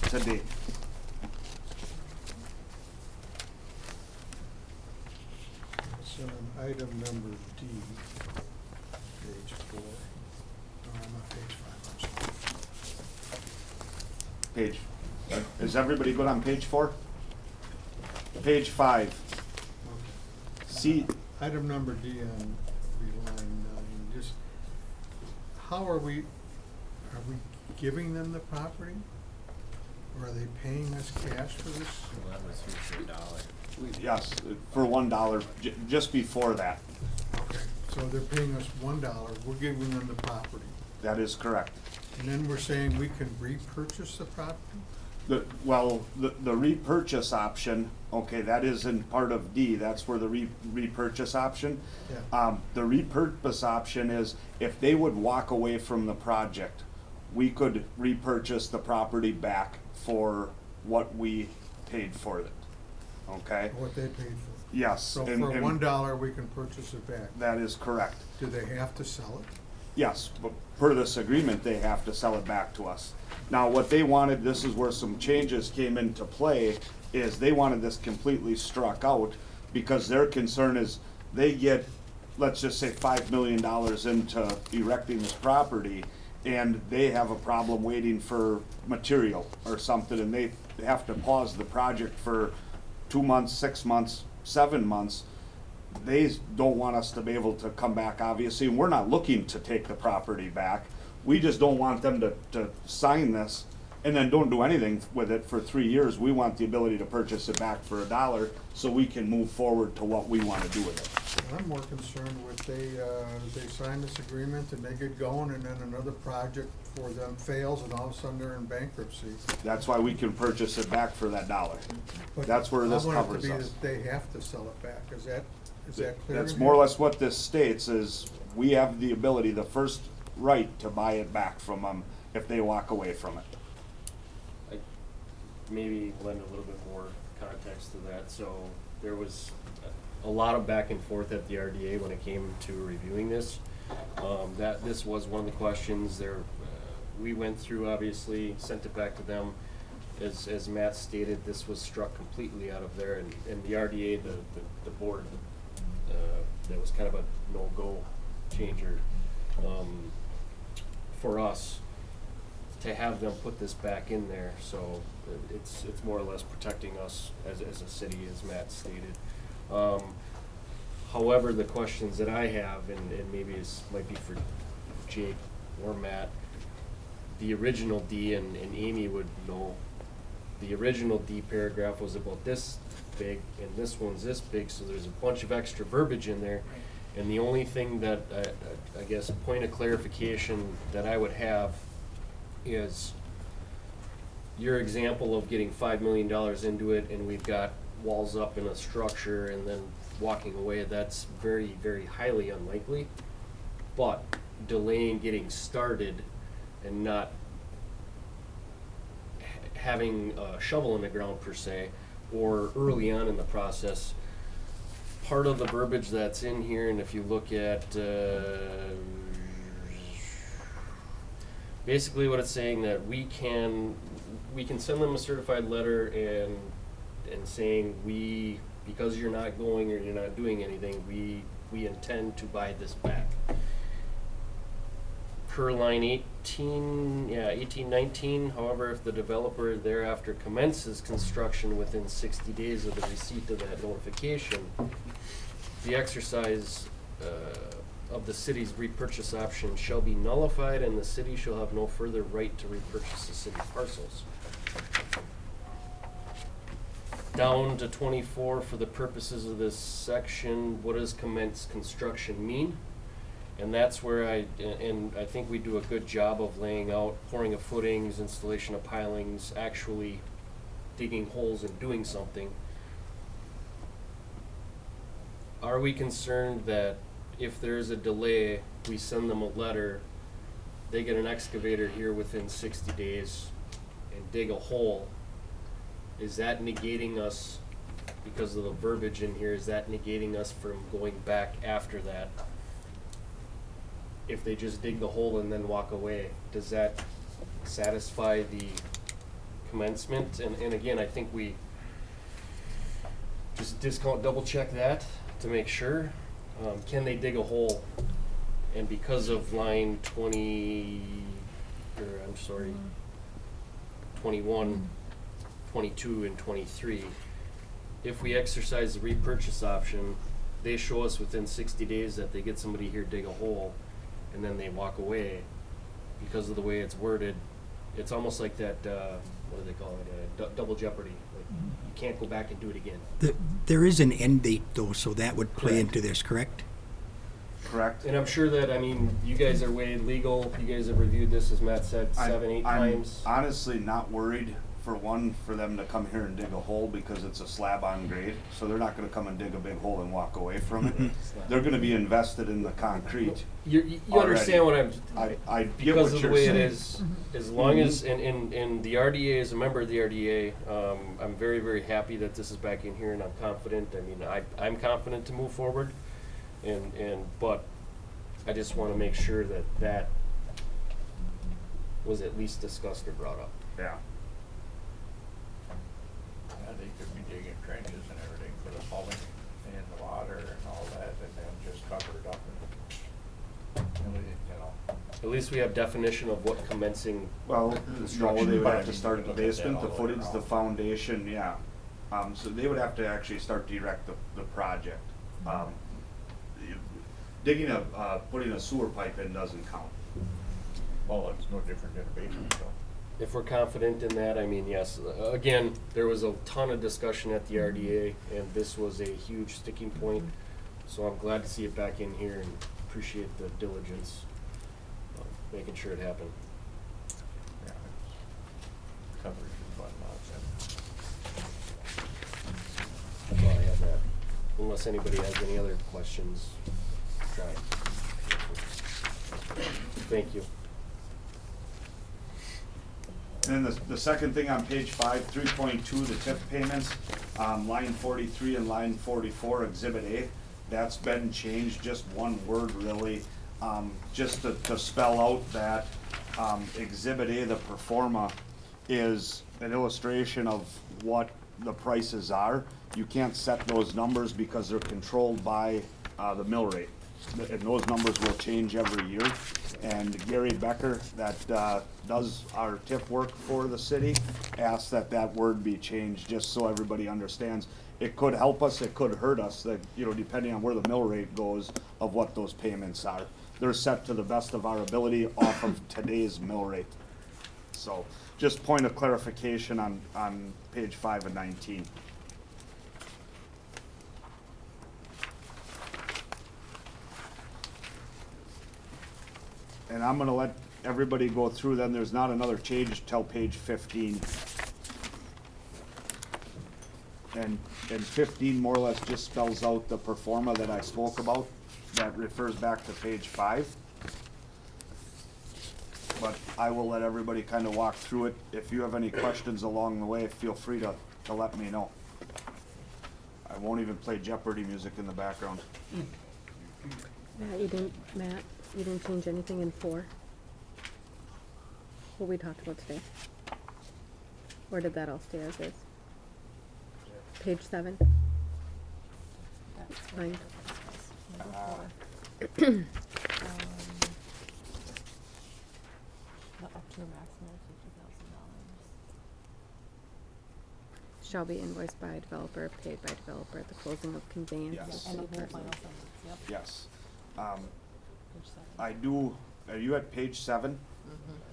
today. So on item number D, page 4. No, I'm on page 5, I'm sorry. Page, is everybody good on page 4? Page 5. Okay. See, Item number D on line 9, just, how are we giving them the property? Or are they paying us cash for this? Well, that was here for $1. yes, for $1, just before that. Okay, so they're paying us $1, we're giving them the property. That is correct. And then we're saying we can repurchase the property? The repurchase option, okay, that is in part of D, that's where the repurchase option. Yeah. The repurpose option is if they would walk away from the project, we could repurchase the property back for what we paid for it, okay? What they paid for? Yes. So and- for and $1, we can purchase it back. That is correct. Do they have to sell it? Yes, but per this agreement, they have to sell it back to us. Now, what they wanted, this is where some changes came into play, is they wanted this completely struck out because their concern is they get, let's just say, $5 million into erecting this property, and they have a problem waiting for material or something, and they have to pause the project for 2 months, 6 months, 7 months. They don't want us to be able to come back, obviously, and we're not looking to take the property back. We just don't want them to sign this and then don't do anything with it for 3 years. We want the ability to purchase it back for $1 so we can move forward to what we want to do with it. I'm more concerned with they sign this agreement and they get going and then another project for them fails and all of a sudden they're in bankruptcy. That's why we can purchase it back for that $1. But That's where this I covers want it to be us. that they have to sell it back. Is that clear? That's in more or here? less what this states, is we have the ability, the first right to buy it back from them if they walk away from it. Maybe lend a little bit more context to that. So there was a lot of back and forth at the RDA when it came to reviewing this. That this was one of the questions there. We went through, obviously, sent it back to them. As Matt stated, this was struck completely out of there, and the RDA, the board, that was kind of a no-go changer for us to have them put this back in there. So it's more or less protecting us as a city, as Matt stated. However, the questions that I have, and maybe this might be for Jake or Matt, the original D, and Amy would know, the original D paragraph was about this big, and this one's this big, so there's a bunch of extra verbiage in there. And the only thing that, I guess, a point of clarification that I would have is your example of getting $5 million into it, and we've got walls up in a structure and then walking away, that's very, very highly unlikely. But delaying getting started and not having a shovel in the ground per se, or early on in the process, part of the verbiage that's in here, and if you look at basically what it's saying, that we can send them a certified letter and saying, because you're not going or you're not doing anything, we intend to buy this back. per line 1819. However, if the developer thereafter commences construction within 60 days of the receipt of that notification, the exercise of the city's repurchase option shall be nullified, and the city shall have no further right to repurchase the city parcels. Down to 24, for the purposes of this section, what does commence construction mean? And that's where I think we do a good job of laying out pouring of footings, installation of pilings, actually digging holes and doing something. Are we concerned that if there's a delay, we send them a letter, they get an excavator here within 60 days and dig a hole? Is that negating us, because of the verbiage in here, is that negating us from going back after that? If they just dig the hole and then walk away, does that satisfy the commencement? And again, I think we just double check that to make sure. Can they dig a hole? And because of line 21, 22, and 23, if we exercise the repurchase option, they show us within 60 days that they get somebody here dig a hole, and then they walk away. Because of the way it's worded, it's almost like that, what do they call it, double jeopardy. Like, you can't go back and do it again. There is an end date though, so that would play Correct. into this, correct? Correct? And I'm sure that, I mean, you guys are way legal, you guys have reviewed this, as Matt said, 7-8 times. I'm honestly not worried, for them to come here and dig a hole, because it's a slab on grade, so they're not gonna come and dig a big hole and walk away from it. They're gonna be invested in the concrete. You already. understand what I'm, I get because what of the you're way it saying. is, as long as, and the RDA, as a member of the RDA, I'm very, very happy that this is back in here, and I'm confident. I mean, I'm confident to move forward, but I just wanna make sure that was at least discussed or brought up. Yeah. Yeah, they could be digging trenches and everything for the plumbing and the water and all that, and then just cover it up and, you know. At least we have definition of what commencing. Well, no, Construction, they would but I have to mean, start you the look at that basement, all the the way footings, the around. foundation, yeah. So they would have to actually start to erect the project. Digging putting a sewer pipe in doesn't count. Well, it's no different than a basement, so. If we're confident in that, I mean, yes. Again, there was a ton of discussion at the RDA, and this was a huge sticking point. So I'm glad to see it back in here, and appreciate the diligence of making sure it happened. Yeah, it's coverage and whatnot, That's all I have that. Unless anybody has any other questions, try. Thank you. And then the second thing on page 5, 3.2, the TIF payments, line 43 and line 44, Exhibit A, that's been changed, just one word really, just to spell out that Exhibit A, the pro forma, is an illustration of what the prices are. You can't set those numbers because they're controlled by the mill rate. And those numbers will change every year. And Gary Becker, that does our TIF work for the city, asked that word be changed, just so everybody understands. It could help us, it could hurt us, that, you know, depending on where the mill rate goes, of what those payments are. They're set to the best of our ability off of today's mill rate. So, just point of clarification on page 5 and 19. And I'm gonna let everybody go through them, there's not another change till page 15. And 15 more or less just spells out the pro forma that I spoke about, that refers back to page 5. But I will let everybody kind of walk through it. If you have any questions along the way, feel free to let me know. I won't even play Jeopardy music in the background. Matt, you didn't change anything in 4? What we talked about today? Or did that all stay as is? Page 7? Fine. shall be invoiced by developer, paid by developer at the closing of conveyance. Yes. And the to whole person. final sentence, yep. Yes. Page 7. I do, are you at page 7?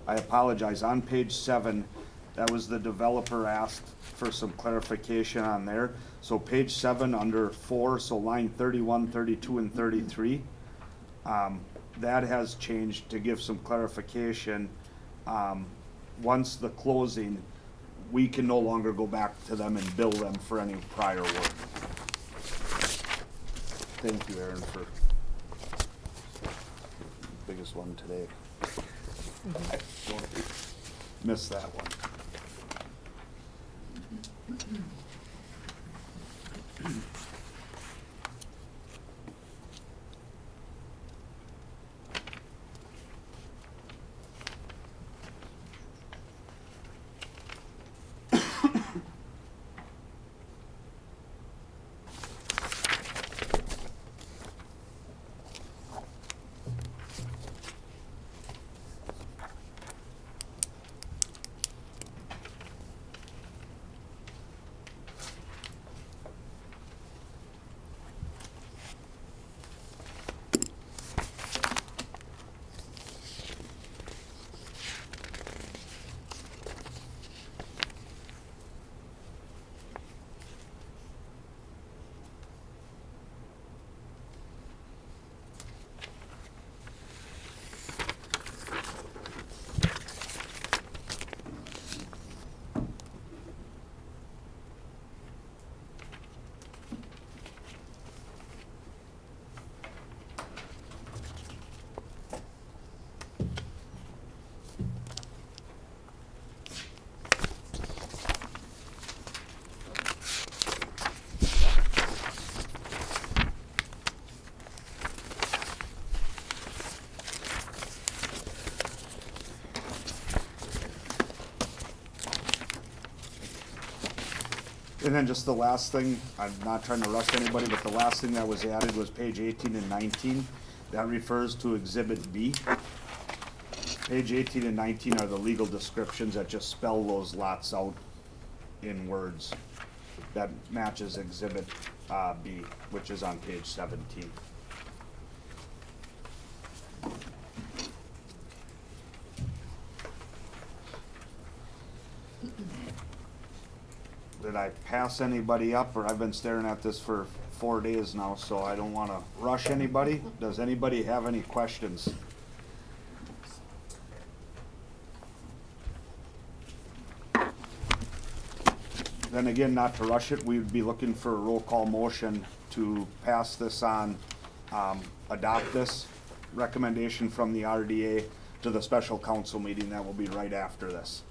I apologize, on page 7, that was the developer asked for some clarification on there. So page 7 under 4, so line 31, 32, and 33, that has changed to give some clarification. Once the closing, we can no longer go back to them and bill them for any prior work. Thank you, Aaron, for biggest one today. I missed that one. And then just the last thing, I'm not trying to rush anybody, but the last thing that was added was page 18 and 19. That refers to Exhibit B. Page 18 and 19 are the legal descriptions that just spell those lots out in words. That matches Exhibit B, which is on page 17. Did I pass anybody up, or I've been staring at this for 4 days now, so I don't wanna rush anybody. Does anybody have any questions? Then again, not to rush it, we'd be looking for a roll call motion to pass this on, adopt this recommendation from the RDA to the special council meeting that will be right after this.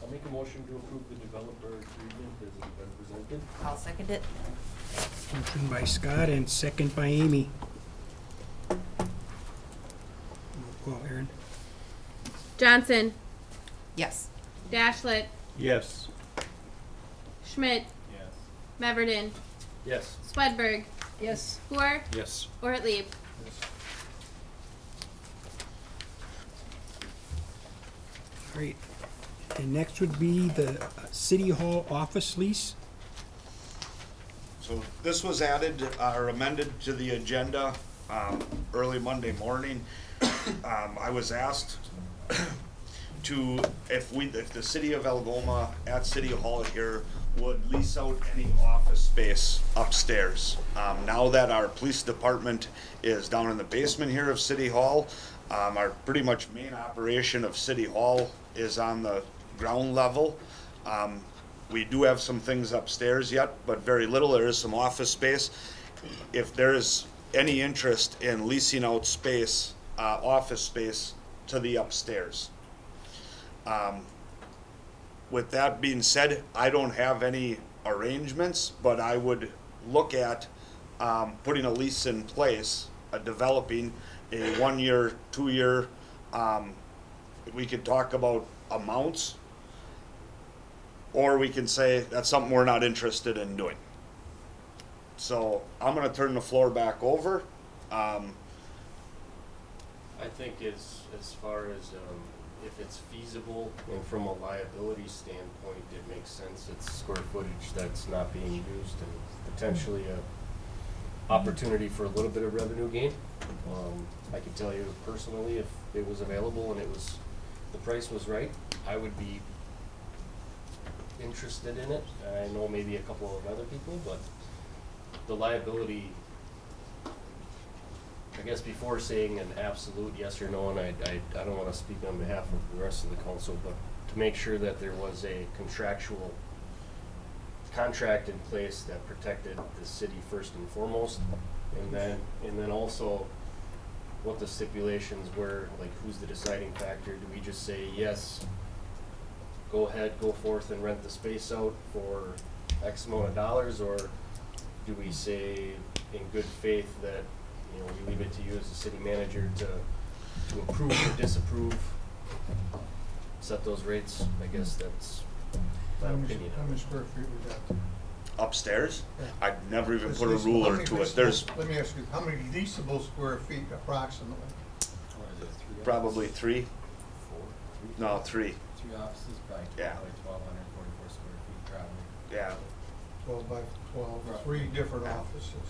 I'll make a motion to approve the developer agreement as it's been presented. I'll second it. Motion by Scott and second by Amy. Roll call, Aaron. Johnson, Yes. Dashlet, Yes. Schmidt, Yes. Meverden, Yes. Swedberg, Yes. Hoare, Yes. Ortlieb. All right. And next would be the City Hall office lease. So this was added or amended to the agenda early Monday morning. I was asked to, if the city of Algoma at City Hall here would lease out any office space upstairs. Now that our police department is down in the basement here of City Hall, our pretty much main operation of City Hall is on the ground level. We do have some things upstairs yet, but very little. There is some office space. If there is any interest in leasing out space, office space to the upstairs. With that being said, I don't have any arrangements, but I would look at putting a lease in place, developing a 1 year, 2 year. We could talk about amounts, or we can say that's something we're not interested in doing. So I'm gonna turn the floor back over. I think as far as if it's feasible and from a liability standpoint, it makes sense. It's square footage that's not being used and potentially a opportunity for a little bit of revenue gain. I can tell you personally, if it was available and the price was right, I would be interested in it. I know maybe a couple of other people, but the liability, I guess before saying an absolute yes or no, and I don't wanna speak on behalf of the rest of the council, but to make sure that there was a contractual contract in place that protected the city first and foremost, and then also what the stipulations were, like who's the deciding factor? Do we just say, yes, go ahead, go forth and rent the space out for X amount of dollars, or do we say in good faith that, you know, we leave it to you as the city manager to approve or disapprove, set those rates? I guess that's my opinion. How many square feet we got there? Upstairs, Yeah. I'd never even This put a is- how ruler many to it. leasable- There's Let me ask you, how many leasable square feet approximately? probably three. No, three. Three offices by Yeah. 1,244 square feet probably. Yeah. 12 by 12, Right. 3 different offices.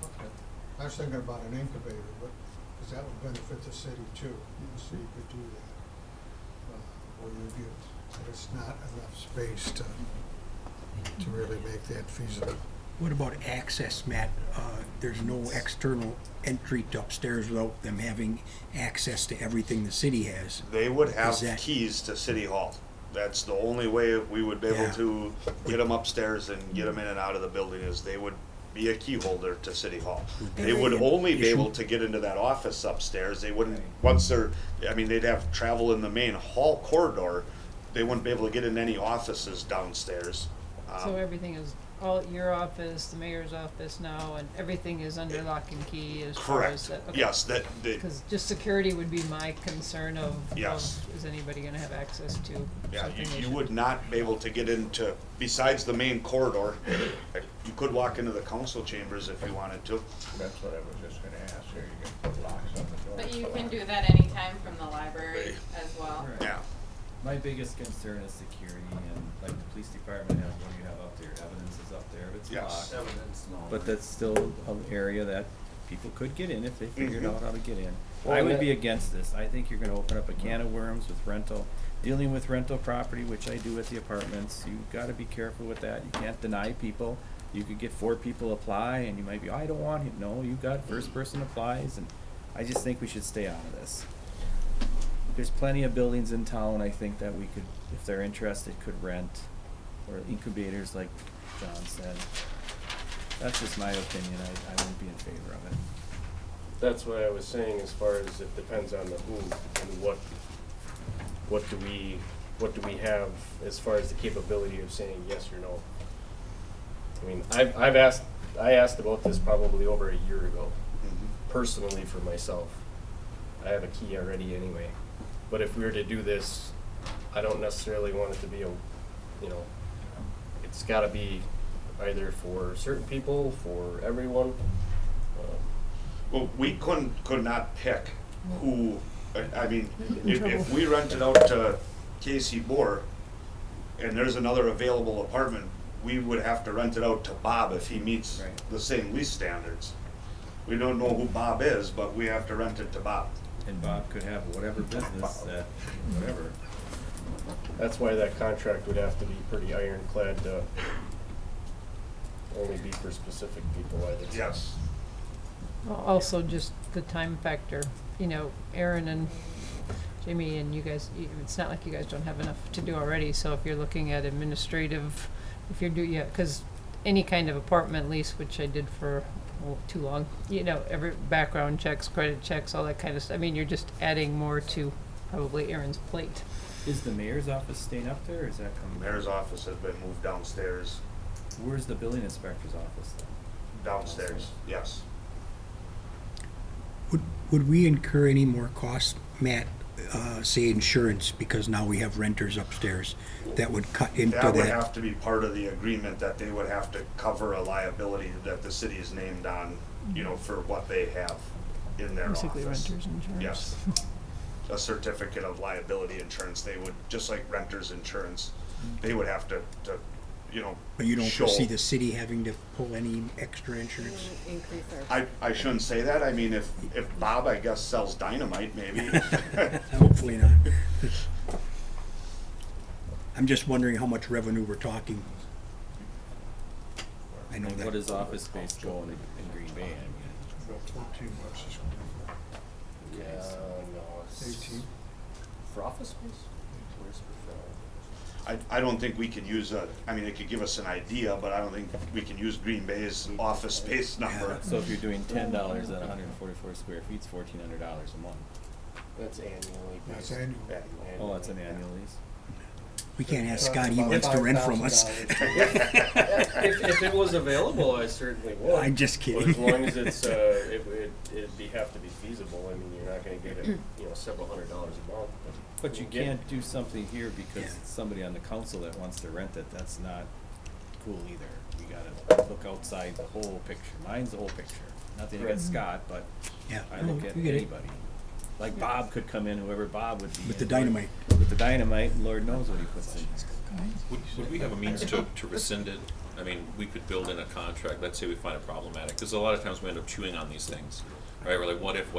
Okay. I was thinking about an incubator, but, because that would benefit the city too, so you could do that. Where you get, that it's not enough space to really make that feasible. What about access, Matt? There's no external entry to upstairs without them having access to everything the city has. They would have Is that- keys to City Hall. That's the only way we would be able Yeah. to get them upstairs and get them in and out of the building, is they would be a key holder to City Hall. They would only be able to get into that office upstairs. They wouldn't, once they're, I mean, they'd have travel in the main hall corridor. They wouldn't be able to get in any offices downstairs. So everything is, all your office, the mayor's office now, and everything is under lock and key as far as Correct. that? Okay. Yes, that, Because just security would be my concern of, Yes. is anybody gonna have access to yeah, something they you should- would not be able to get into, besides the main corridor. You could walk into the council chambers if you wanted to. That's what I was just gonna ask, here you can put locks on the door. But you can do that anytime from the library as well. Right. Yeah. My biggest concern is security, and like the police department has, what do you have up there? Evidence is up there, if it's Yes. locked. Evidence, no. But that's still an area that people could get in if they figured Mhm. out how to get in. Well, I would that- be against this. I think you're gonna open up a can of worms with rental, dealing with rental property, which I do at the apartments. You gotta be careful with that. You can't deny people. You could get 4 people apply and you might be, I don't want him. No, you got first person applies, and I just think we should stay out of this. There's plenty of buildings in town, I think, that we could, if they're interested, could rent, or incubators like John said. That's just my opinion. I wouldn't be in favor of it. That's what I was saying, as far as it depends on the who and what do we have as far as the capability of saying yes or no. I mean, I asked about this probably over a year ago, personally for myself. I have a key already anyway. But if we were to do this, I don't necessarily want it to be it's gotta be either for certain people, for everyone. Well, we could not pick who, I mean, if we rented out to Casey Bohr and there's another available apartment, we would have to rent it out to Bob if he meets Right. the same lease standards. We don't know who Bob is, but we have to rent it to Bob. And Bob could have whatever business that, whatever. That's why that contract would have to be pretty ironclad to only be for specific people, I would say. Yes. Also, just the time factor, you know, Aaron and Jamie and you guys, it's not like you guys don't have enough to do already, so if you're looking at administrative, if you're yeah, cause any kind of apartment lease, which I did for, too long, you know, every background checks, credit checks, all that kind of stuff, I mean, you're just adding more to probably Aaron's plate. Is the mayor's office staying up there, or is that coming? Mayor's office has been moved downstairs, Where's the building inspector's office then? downstairs, yes. Would we incur any more costs, Matt, say insurance, because now we have renters upstairs, that would cut into That would that? have to be part of the agreement, that they would have to cover a liability that the city is named on, you know, for what they have in their office. Basically renters insurance. Yes. a certificate of liability insurance. They would, just like renter's insurance, they would have to, you know, But you don't show. foresee the city having to pull any extra insurance? Increase our. I shouldn't say that. I mean, if Bob, I guess, sells dynamite, maybe. Hopefully not. I'm just wondering how much revenue we're talking. I know that. What is office space going in Green Bay? I mean, About 14 bucks a square foot. Yeah, no, it's. 18. For office space? Where's the I don't think we can use I mean, it could give us an idea, but I don't think we can use Green Bay's office space number. so if you're doing $10 at 144 square feet, it's $1,400 a month. That's annually. That's based. annual. Oh, that's an annual lease? We can't ask Scott, he wants to rent from us. If it was available, I certainly would. I'm just But kidding. as long as it's, it'd have to be feasible. I mean, you're not gonna get it, you know, several $100s a month. But you get- can't do something here because Yeah. it's somebody on the council that wants to rent it. That's not cool either. You gotta look outside the whole picture. Mine's the whole picture. Not that you got Scott, but Yeah, I no, look at we get it. anybody. Like Bob could come in, whoever Bob would be. With the in, dynamite. With the dynamite, and Lord knows what he puts in. Would we have a means to rescind it? I mean, we could build in a contract, let's say we find it problematic, because a lot of times we end up chewing on these things, right? We're like, what if?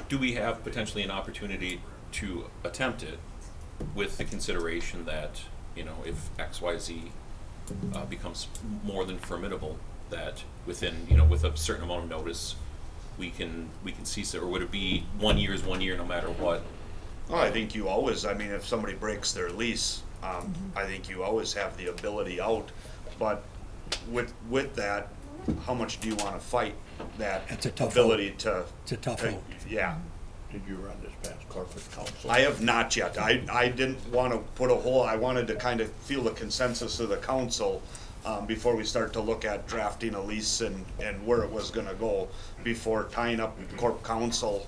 Do we have potentially an opportunity to attempt it with the consideration that, you know, if X, Y, Z becomes more than formidable, that within, you know, with a certain amount of notice, we can cease it, or would it be 1 year is 1 year no matter what? Well, I think you always, I mean, if somebody breaks their lease, I think you always have the ability out. But with that, how much do you wanna fight that That's a tough ability to? It's a tough out. Yeah. Did you run this past corporate council? I have not yet. I didn't wanna put a whole, I wanted to kind of feel the consensus of the council, before we start to look at drafting a lease and where it was gonna go, before tying up corp council,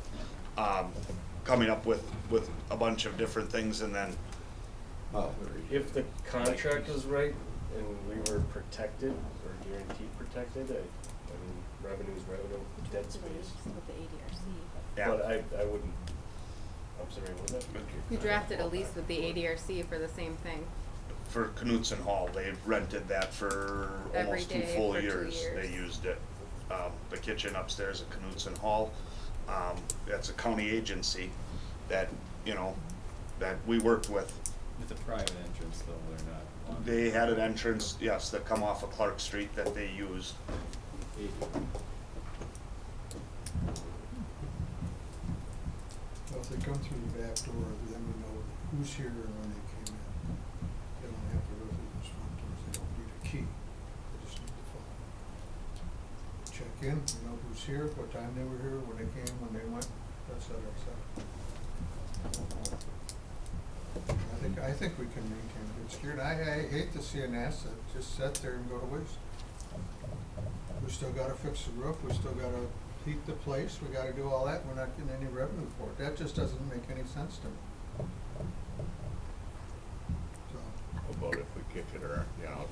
coming up with a bunch of different things and then, If the contract was right and we were protected or guaranteed protected, I mean, revenue's revenue, dead space. With the ADRC. yeah. But I wouldn't, I'm sorry, what was that? You drafted a lease with the ADRC for the same thing. For Knutson Hall, they rented that for Every almost 2 day full for 2 years. They years. used it. The kitchen upstairs at Knutson Hall, that's a county agency that, you know, that we worked with. With a private entrance though, they're not. They had an entrance, yes, that come off of Clark Street that they used. Well, if they come through the back door, then we know who's here and when they came in. They don't have to go through those front doors, they don't need a key, they just need the phone. Check in, we know who's here, what time they were here, when they came, when they went, et cetera, et cetera. I think we can maintain good security. I hate to see an asset just sit there and go to waste. We still gotta fix the roof, we still gotta heat the place, we gotta do all that, we're not getting any revenue for it. That just doesn't make any sense to me. So, How about if we kick it around, you know,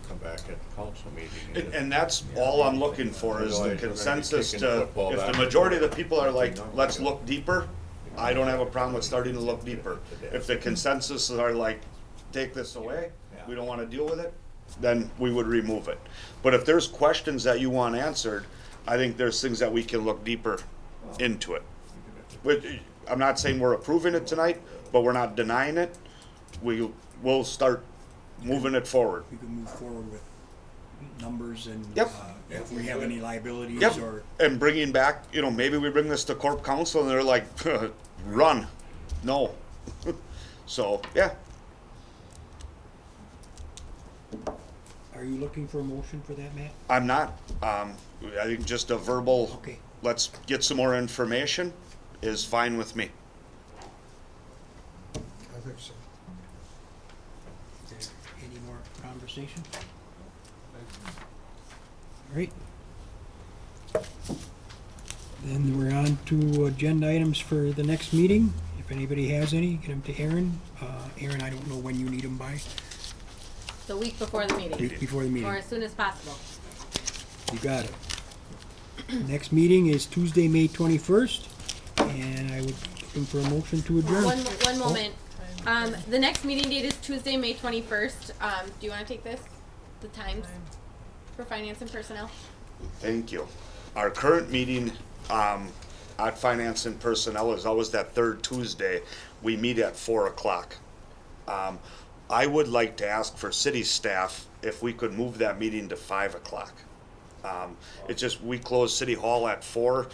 come back at the council meeting? And that's all I'm looking for is the Otherwise, we're gonna be consensus kicking to, football if the back. majority of the people are like, let's look deeper, I don't have a problem with starting to look deeper. If the consensus are like, take this away, we don't wanna deal with it, then we would remove it. But if there's questions that you want answered, I think there's things that we can look deeper into it. But I'm not saying we're approving it tonight, but we're not denying it. We'll start moving it forward. We can move forward with numbers and Yep. if we have any liabilities Yep, or. and bringing back, you know, maybe we bring this to Corp Council and they're like, run, no. So, yeah, Are you looking for a motion for that, Matt? I'm not, I think just a verbal, Okay. let's get some more information is fine with me. I think so. Is there any more conversation? All right. Then we're on to agenda items for the next meeting. If anybody has any, get them to Aaron. Aaron, I don't know when you need them by, The week before the meeting, before the meeting. or as soon as possible. You got it. Next meeting is Tuesday, May 21st. And I would looking for a motion to adjourn. One moment. The next meeting date is Tuesday, May 21st. Do you want to take this? The times for finance and personnel? Thank you. Our current meeting at Finance and Personnel is always that third Tuesday. We meet at 4 o'clock. I would like to ask for city staff if we could move that meeting to 5 o'clock. It's just, we close City Hall at 4.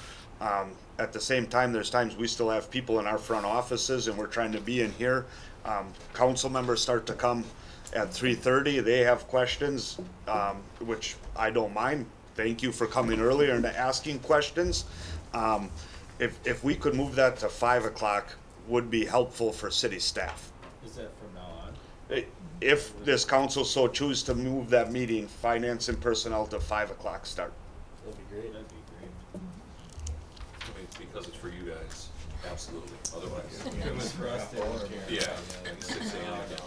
At the same time, there's times we still have people in our front offices and we're trying to be in here. Council members start to come at 3:30. They have questions, which I don't mind. Thank you for coming earlier and asking questions. If we could move that to 5 o'clock, would be helpful for city staff. Is that from now on? If this council so choose to move that meeting, finance and personnel to 5 o'clock start. That'd be great. That'd be great. I mean, because it's for you guys, absolutely. Otherwise, It was for us to work here. Yeah, and 6 a.m. again.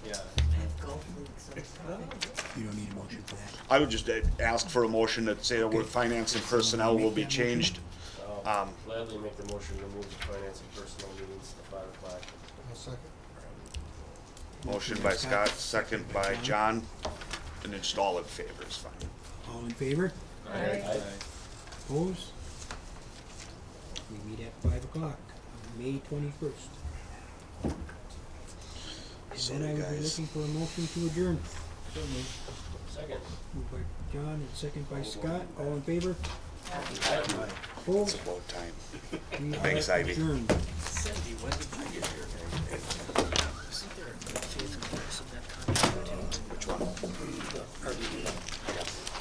Yeah. You don't need a motion for that. I would just ask for a motion that say the word finance and personnel will be changed. I'll gladly make the motion to move the finance and personnel meetings to 5 o'clock. I'll second. Motion by Scott, second by John, and then just all in favor is fine. All in favor? Aye. Opposed? We meet at 5 o'clock, on May 21st. And then I would be looking for a motion to adjourn. Second. Oh, Moved by John and second by Scott. All in favor? It's Opposed? about time. We Thanks, are Ivy. adjourned. Cindy, when did you get here? Isn't there a good faith clause of that contract? Which one? The RDD.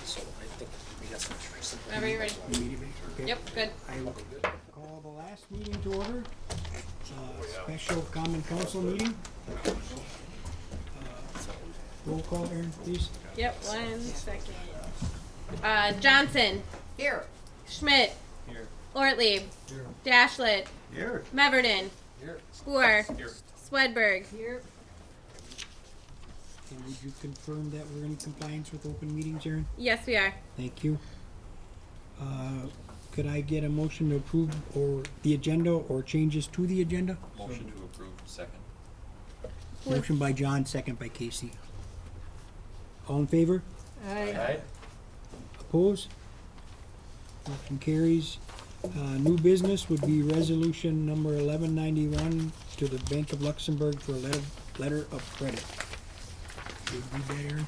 So I think we got some. Whenever you're ready. Immediately? Okay. Yep, good. I will call the last meeting to order. Special common council meeting. Roll call, Aaron, please. Yep, 1 second. Johnson. Here. Schmidt. Here. Ortlieb. Here. Dashlet. Here. Meverden. Here. Spoor. Swedberg. Here. And would you confirm that we're in compliance with open meetings, Aaron? Yes, we are. Thank you. Could I get a motion to approve or the agenda or changes to the agenda? Motion to approve, second. Motion by John, second by Casey. All in favor? Aye. Opposed? Motion carries. New business would be resolution number 1191 to the Bank of Luxembourg for a letter of credit. Did you read that, Aaron?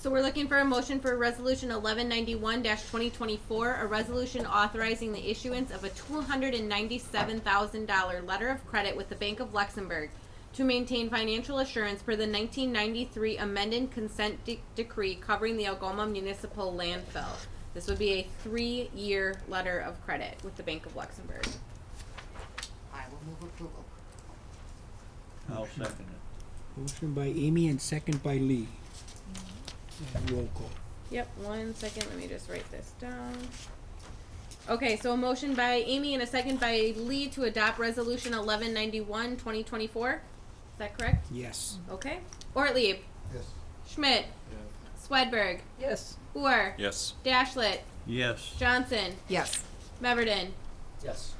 So we're looking for a motion for resolution 1191-2024, a resolution authorizing the issuance of a $297,000 letter of credit with the Bank of Luxembourg to maintain financial assurance per the 1993 amended consent decree covering the Algoma Municipal Landfill. This would be a 3-year letter of credit with the Bank of Luxembourg. I will move approval. I'll second it. Motion by Amy and second by Lee. And roll call. Yep, 1 second, let me just write this down. Okay, so a motion by Amy and a second by Lee to adopt resolution 1191-2024. Is that correct? Yes. Okay. Ortlieb. Yes. Schmidt. Swedberg. Yes. Boer. Yes. Dashlet. Yes. Johnson. Yes. Meverden. Yes.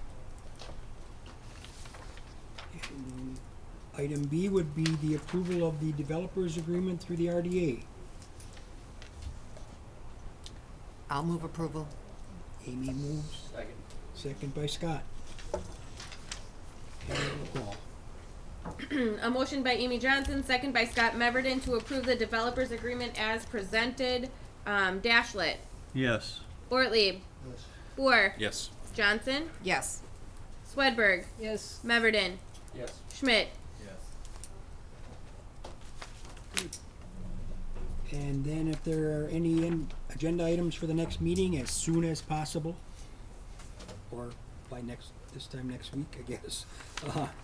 And item B would be the approval of the developers agreement through the RDA. I'll move approval. Amy moves, Second. second by Scott. And roll call. A motion by Amy Johnson, second by Scott Meverden to approve the developers agreement as presented. Dashlet. Yes. Ortlieb. Yes. Boer. Yes. Johnson. Yes. Swedberg. Yes. Meverden. Yes. Schmidt. Yes. And then if there are any agenda items for the next meeting as soon as possible, or by this time next week, I guess.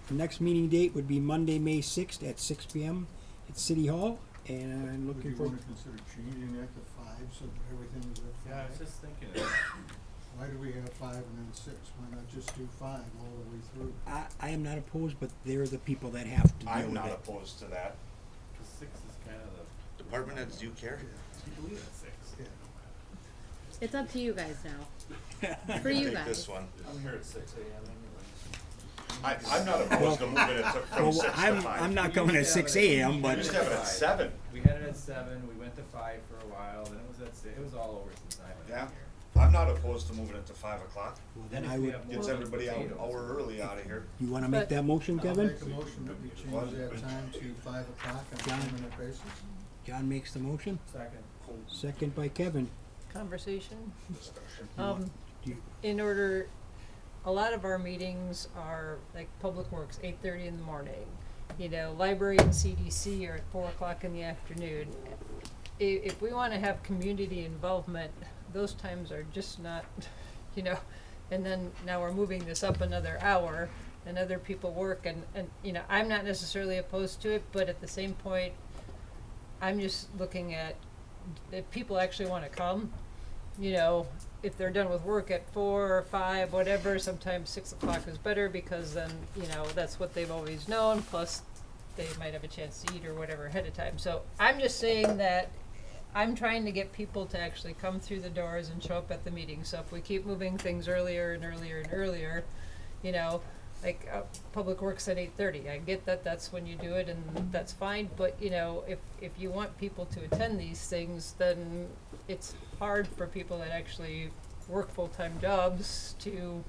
The next meeting date would be Monday, May 6th at 6 p.m. at City Hall, and I'm Would looking you for, wanna consider changing that to 5 so that everything is at 5? Yeah, I was just thinking Why do we have 5 and then 6? Why not just do 5 all the way through? I am not opposed, but they're the people that have to deal I'm with not it. opposed to that. cause 6 is kind of the. Department heads, do you care? I believe it's 6. Yeah. It's up to you guys now. For you Take this guys. one. I'm here at 6 a.m. anyways. I'm not opposed to moving it from 6 to 5. I'm not coming at 6 a.m., We but used to have it at 7. We had it at 7, we went to 5 for a while, then it was at 6, it was all over since I've been Yeah. here. I'm not opposed to moving it to 5 o'clock. then if I we would, have more Gets everybody out an potatoes, hour early out of here. you wanna make that motion, I'll Kevin? make a motion that we change that time to 5 o'clock on a John. permanent basis. John makes the motion, Second. second by Kevin. Conversation. Do you- In order, a lot of our meetings are like Public Works, 8:30 in the morning. You know, library and CDC are at 4 o'clock in the afternoon. If we want to have community involvement, those times are just not, you know, and then now we're moving this up another hour and other people work and, you know, I'm not necessarily opposed to it, but at the same point, I'm just looking at if people actually want to come, you know, if they're done with work at 4 or 5, whatever, sometimes 6 o'clock is better because then, you know, that's what they've always known, plus they might have a chance to eat or whatever ahead of time. So I'm just saying that I'm trying to get people to actually come through the doors and show up at the meeting. So if we keep moving things earlier and earlier and earlier, you know, like Public Works at 8:30, I get that that's when you do it and that's fine, but you know, if you want people to attend these things, then it's hard for people that actually work full-time jobs to,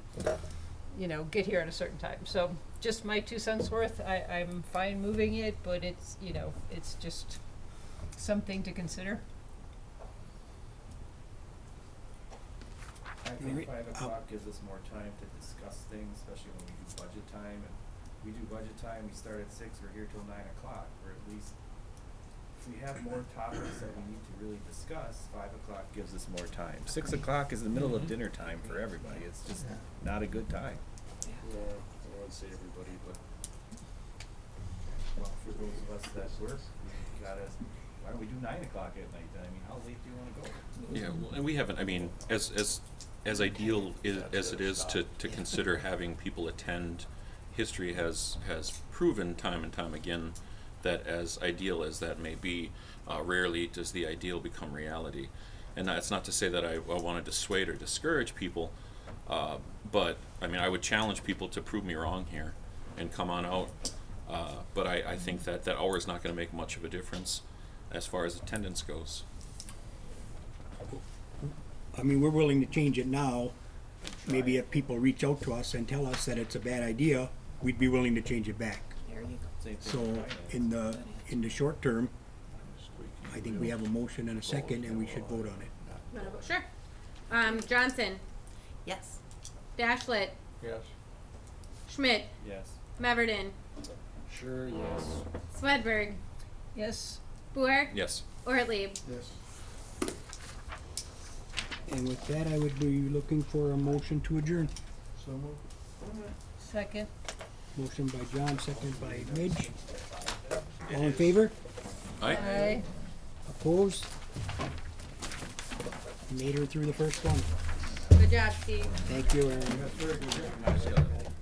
you know, get here at a certain time. So just my 2 cents worth, I'm fine moving it, but it's, you know, it's just something to consider. I think 5 o'clock gives us more time to discuss things, especially when we do budget time. And we do budget time, we start at 6, we're here till 9 o'clock, or at least if we have more topics that we need to really discuss, 5 o'clock gives us more time. 6 o'clock is the middle of dinner time for everybody. It's just not a good time. Yeah, I don't wanna say everybody, but Well, for those of us that work, we gotta, why don't we do 9 o'clock at night then? I mean, how late do you wanna go? Yeah, well, and we haven't, I mean, as ideal as it is to consider having people attend, history has proven time and time again that as ideal as that may be, rarely does the ideal become reality. And that's not to say that I want to dissuade or discourage people, but I mean, I would challenge people to prove me wrong here and come on out. But I think that hour is not going to make much of a difference as far as attendance goes. I mean, we're willing to change it now. Maybe if people reach out to us and tell us that it's a bad idea, we'd be willing to change it back. There you go. Same thing So with finance. in the short term, I think we have a motion and a second and we should vote on it. Sure. Johnson, Yes. Dashlet, Yes. Schmidt, Yes. Meverden, sure, yes. Swedberg, Yes. Boer, Yes. Ortlieb. Yes. And with that, I would be looking for a motion to adjourn. So moved. Second. Motion by John, second by Midge. All in favor? Aye. Opposed? Made her through the first one. Good job, Steve. Thank you, Aaron. That's very good.